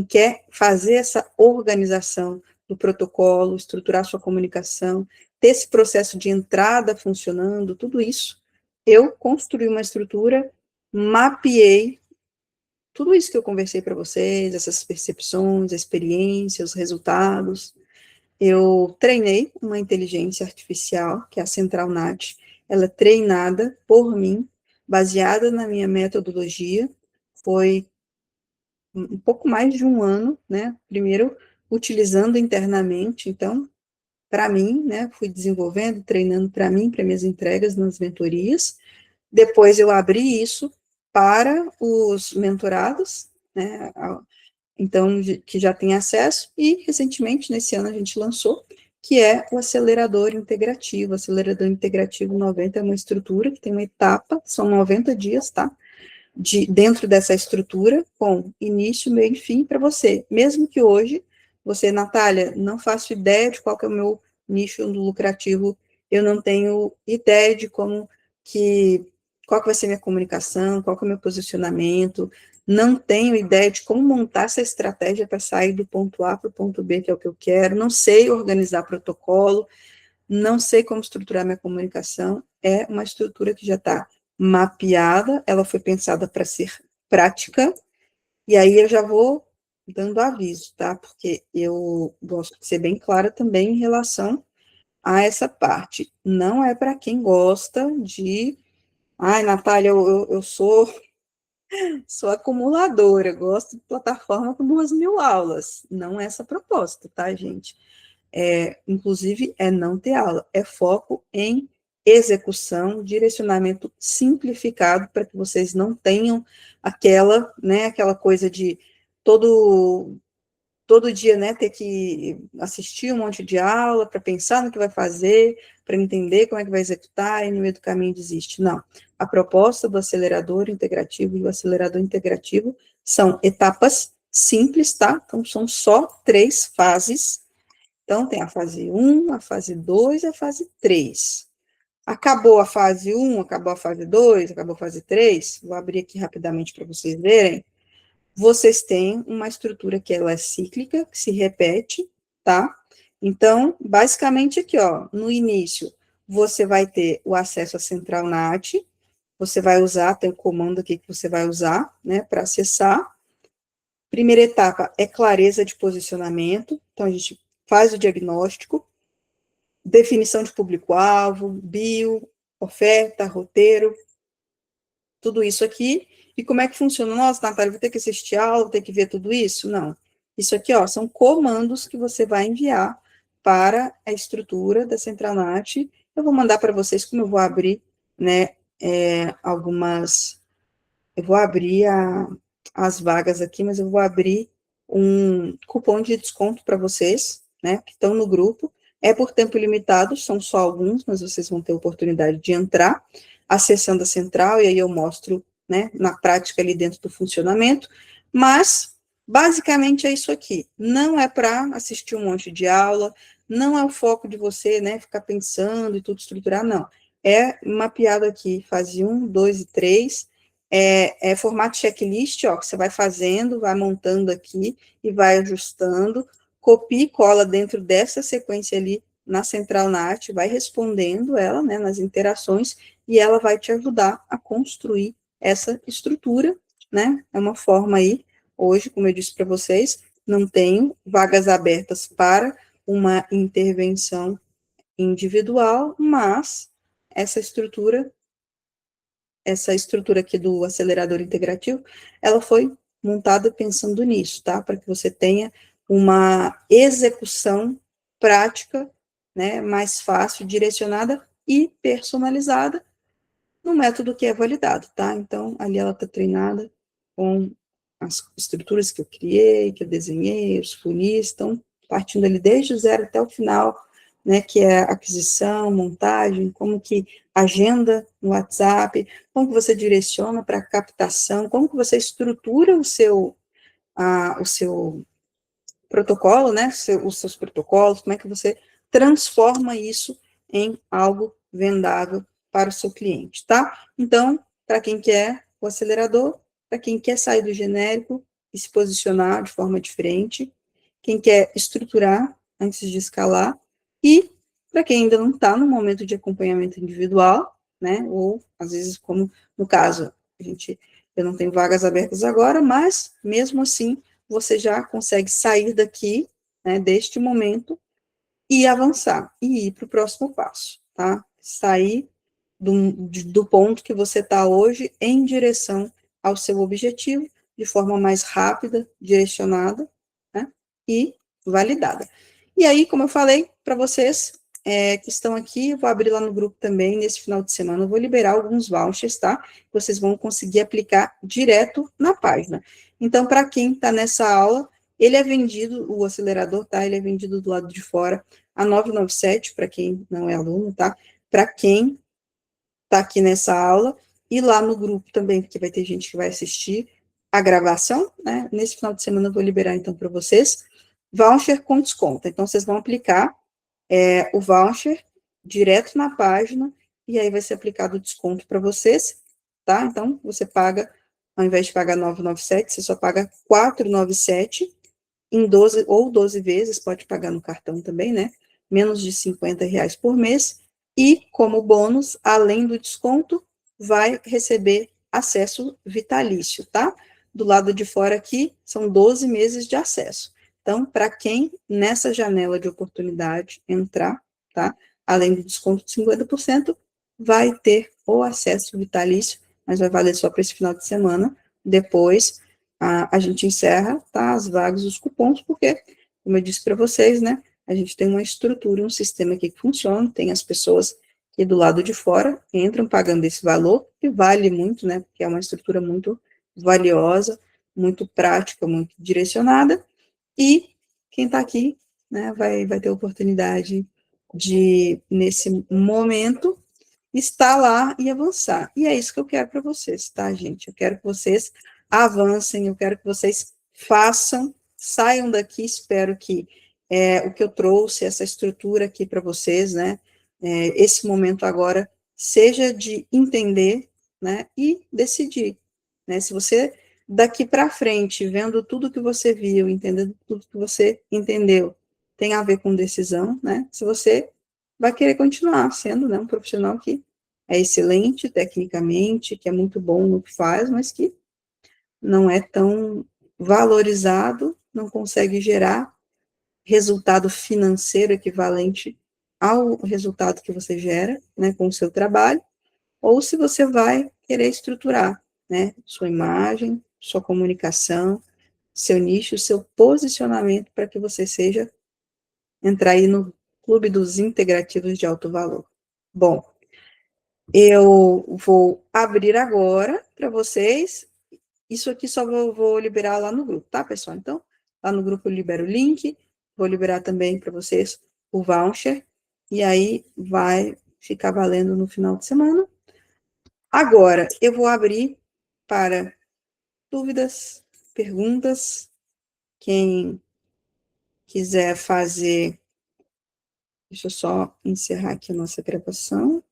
quer fazer essa organização do protocolo, estruturar sua comunicação, ter esse processo de entrada funcionando, tudo isso, eu construí uma estrutura, mapeei tudo isso que eu conversei para vocês, essas percepções, a experiência, os resultados. Eu treinei uma inteligência artificial, que é a Central Nat. Ela é treinada por mim, baseada na minha metodologia. Foi um pouco mais de um ano, né? Primeiro, utilizando internamente. Então, para mim, né? Fui desenvolvendo, treinando para mim, para minhas entregas nas mentorias. Depois, eu abri isso para os mentorados, né? Então, que já tem acesso, e recentemente, nesse ano, a gente lançou, que é o acelerador integrativo. O acelerador integrativo 90 é uma estrutura que tem uma etapa, são 90 dias, tá? Dentro dessa estrutura, com início, meio e fim para você. Mesmo que hoje, você, Natália, não faço ideia de qual que é o meu nicho lucrativo, eu não tenho ideia de qual que vai ser minha comunicação, qual que é o meu posicionamento, não tenho ideia de como montar essa estratégia para sair do ponto A para o ponto B, que é o que eu quero, não sei organizar protocolo, não sei como estruturar minha comunicação. É uma estrutura que já está mapeada, ela foi pensada para ser prática, e aí eu já vou dando aviso, tá? Porque eu gosto de ser bem clara também em relação a essa parte. Não é para quem gosta de... Ai, Natália, eu sou acumuladora, gosto de plataforma com 2.000 aulas. Não é essa a proposta, tá, gente? Inclusive, é não ter aula, é foco em execução, direcionamento simplificado, para que vocês não tenham aquela, né, aquela coisa de todo dia, né, ter que assistir um monte de aula para pensar no que vai fazer, para entender como é que vai executar e no meio do caminho desiste. Não. A proposta do acelerador integrativo e o acelerador integrativo são etapas simples, tá? Então, são só 3 fases. Então, tem a fase 1, a fase 2 e a fase 3. Acabou a fase 1, acabou a fase 2, acabou a fase 3, vou abrir aqui rapidamente para vocês verem. Vocês têm uma estrutura que ela é cíclica, que se repete, tá? Então, basicamente aqui, ó, no início, você vai ter o acesso à central NAT, você vai usar, tem o comando aqui que você vai usar, né, para acessar. Primeira etapa é clareza de posicionamento, então a gente faz o diagnóstico, definição de público-alvo, bio, oferta, roteiro, tudo isso aqui. E como é que funciona? Nossa, Natália, vou ter que assistir aula, vou ter que ver tudo isso? Não. Isso aqui, ó, são comandos que você vai enviar para a estrutura da Centralnat. Eu vou mandar para vocês como eu vou abrir, né, eu vou abrir as vagas aqui, mas eu vou abrir um cupom de desconto para vocês, né, que estão no grupo. É por tempo limitado, são só alguns, mas vocês vão ter oportunidade de entrar, acessando a central, e aí eu mostro, né, na prática ali dentro do funcionamento, mas, basicamente é isso aqui. Não é para assistir um monte de aula, não é o foco de você, né, ficar pensando e tudo estruturar, não. É mapeado aqui, fase 1, 2 e 3, formato checklist, ó, que você vai fazendo, vai montando aqui e vai ajustando, copia e cola dentro dessa sequência ali na Central NAT, vai respondendo ela, né, nas interações, e ela vai te ajudar a construir essa estrutura, né, é uma forma aí, hoje, como eu disse para vocês, não tenho vagas abertas para uma intervenção individual, mas essa estrutura aqui do acelerador integrativo, ela foi montada pensando nisso, tá? Para que você tenha uma execução prática, né, mais fácil, direcionada e personalizada, no método que é validado, tá? Então, ali ela está treinada com as estruturas que eu criei, que eu desenhei, os funis, estão partindo ali desde o zero até o final, né, que é aquisição, montagem, como que agenda no WhatsApp, como que você direciona para captação, como que você estrutura o seu protocolo, né, os seus protocolos, como é que você transforma isso em algo vendável para o seu cliente, tá? Então, para quem quer o acelerador, para quem quer sair do genérico e se posicionar de forma diferente, quem quer estruturar antes de escalar, e para quem ainda não está no momento de acompanhamento individual, né, ou às vezes, como no caso, eu não tenho vagas abertas agora, mas mesmo assim, você já consegue sair daqui, né, deste momento, e avançar, e ir para o próximo passo, tá? Sair do ponto que você está hoje em direção ao seu objetivo, de forma mais rápida, direcionada, né, e validada. E aí, como eu falei para vocês, que estão aqui, eu vou abrir lá no grupo também, nesse final de semana, eu vou liberar alguns vouchers, tá? Vocês vão conseguir aplicar direto na página. Então, para quem está nessa aula, ele é vendido, o acelerador, tá? Ele é vendido do lado de fora, a 997, para quem não é aluno, tá? Para quem está aqui nessa aula, e lá no grupo também, porque vai ter gente que vai assistir a gravação, né? Nesse final de semana eu vou liberar, então, para vocês, voucher com desconto. Então, vocês vão aplicar o voucher direto na página, e aí vai ser aplicado o desconto para vocês, tá? Então, você paga, ao invés de pagar 997, você só paga 497 em 12 ou 12 vezes, pode pagar no cartão também, né? Menos de R$ 50 por mês, e como bônus, além do desconto, vai receber acesso vitalício, tá? Do lado de fora aqui, são 12 meses de acesso. Então, para quem nessa janela de oportunidade entrar, tá? Além do desconto de 50%, vai ter o acesso vitalício, mas vai valer só para esse final de semana. Depois, a gente encerra, tá? As vagas, os cupons, porque, como eu disse para vocês, né? A gente tem uma estrutura, um sistema aqui que funciona, tem as pessoas que do lado de fora entram pagando esse valor, que vale muito, né? Porque é uma estrutura muito valiosa, muito prática, muito direcionada, e quem está aqui, né, vai ter oportunidade de, nesse momento, estar lá e avançar. E é isso que eu quero para vocês, tá, gente? Eu quero que vocês avancem, eu quero que vocês façam, saiam daqui, espero que o que eu trouxe, essa estrutura aqui para vocês, né, esse momento agora, seja de entender, né, e decidir, né, se você daqui para frente, vendo tudo que você viu, entendendo tudo que você entendeu, tem a ver com decisão, né, se você vai querer continuar sendo, né, um profissional que é excelente tecnicamente, que é muito bom no que faz, mas que não é tão valorizado, não consegue gerar resultado financeiro equivalente ao resultado que você gera, né, com o seu trabalho, ou se você vai querer estruturar, né, sua imagem, sua comunicação, seu nicho, seu posicionamento para que você seja, entrar aí no clube dos integrativos de alto valor. Bom, eu vou abrir agora para vocês. Isso aqui só vou liberar lá no grupo, tá, pessoal? Então, lá no grupo eu libero o link, vou liberar também para vocês o voucher, e aí vai ficar valendo no final de semana. Agora, eu vou abrir para dúvidas, perguntas. Quem quiser fazer, deixa eu só encerrar aqui a nossa gravação.